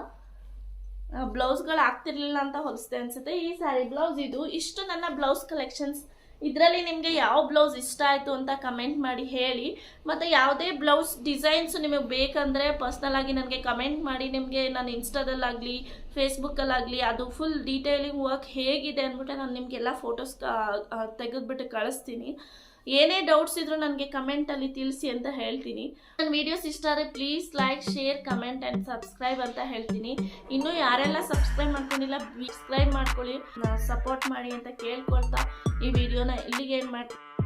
ಬ್ಲೌಸ್ಗಳು ಆಗ್ತಿರ್ಲಿಲ್ಲ ಅಂತ ಹೊಲಿಸ್ತೆ ಅನ್ಸುತ್ತೆ. ಈ ಸ್ಯಾರಿ ಬ್ಲೌಸ್ ಇದು. ಇಷ್ಟು ನನ್ನ ಬ್ಲೌಸ್ ಕಲೆಕ್ಷನ್ಸ್. ಇದರಲ್ಲಿ ನಿಮಗೆ ಯಾವ ಬ್ಲೌಸ್ ಇಷ್ಟ ಆಯಿತು ಅಂತ ಕಮೆಂಟ್ ಮಾಡಿ ಹೇಳಿ. ಮತ್ತು ಯಾವುದೇ ಬ್ಲೌಸ್ ಡಿಸೈನ್ಸ್ ನಿಮಗೆ ಬೇಕಂದರೆ ಪರ್ಸ್ನಲ್ ಆಗಿ ನನಗೆ ಕಮೆಂಟ್ ಮಾಡಿ. ನಿಮಗೆ ನಾನು ಇನ್ಸ್ಟಾದಲ್ಲಾಗಲಿ ಫೇಸ್ಬುಕ್ಕಲ್ಲಾಗಲಿ ಅದು ಫುಲ್ ಡೀಟೇಲಿಂಗ್ ವರ್ಕ್ ಹೇಗಿದೆ ಅಂದ್ಬಿಟ್ಟು ನಾನು ನಿಮಗೆಲ್ಲ ಫೋಟೋಸ್ ತೆಗೆದುಬಿಟ್ಟು ಕಳಿಸ್ತೀನಿ. ಏನೇ ಡೌಟ್ಸ್ ಇದ್ರೂ ನನಗೆ ಕಮೆಂಟಲ್ಲಿ ತಿಳಿಸಿ ಅಂತ ಹೇಳ್ತೀನಿ. ನನ್ನ ವೀಡಿಯೋಸ್ ಇಷ್ಟ ಆದರೆ please like, share, comment and subscribe ಅಂತ ಹೇಳ್ತೀನಿ. ಇನ್ನೂ ಯಾರೆಲ್ಲ ಸಬ್ಸ್ಕ್ರೈಬ್ ಮಾಡ್ಕೊಂಡಿಲ್ಲ ಸಬ್ಸ್ಕ್ರೈಬ್ ಮಾಡ್ಕೊಳ್ಳಿ, ಸಪೋರ್ಟ್ ಮಾಡಿ ಅಂತ ಕೇಳ್ಕೊಳ್ತಾ ಈ ವಿಡಿಯೋನ ಇಲ್ಲಿಗೆ ಏನು ಮಾಡ್ತೀನಿ.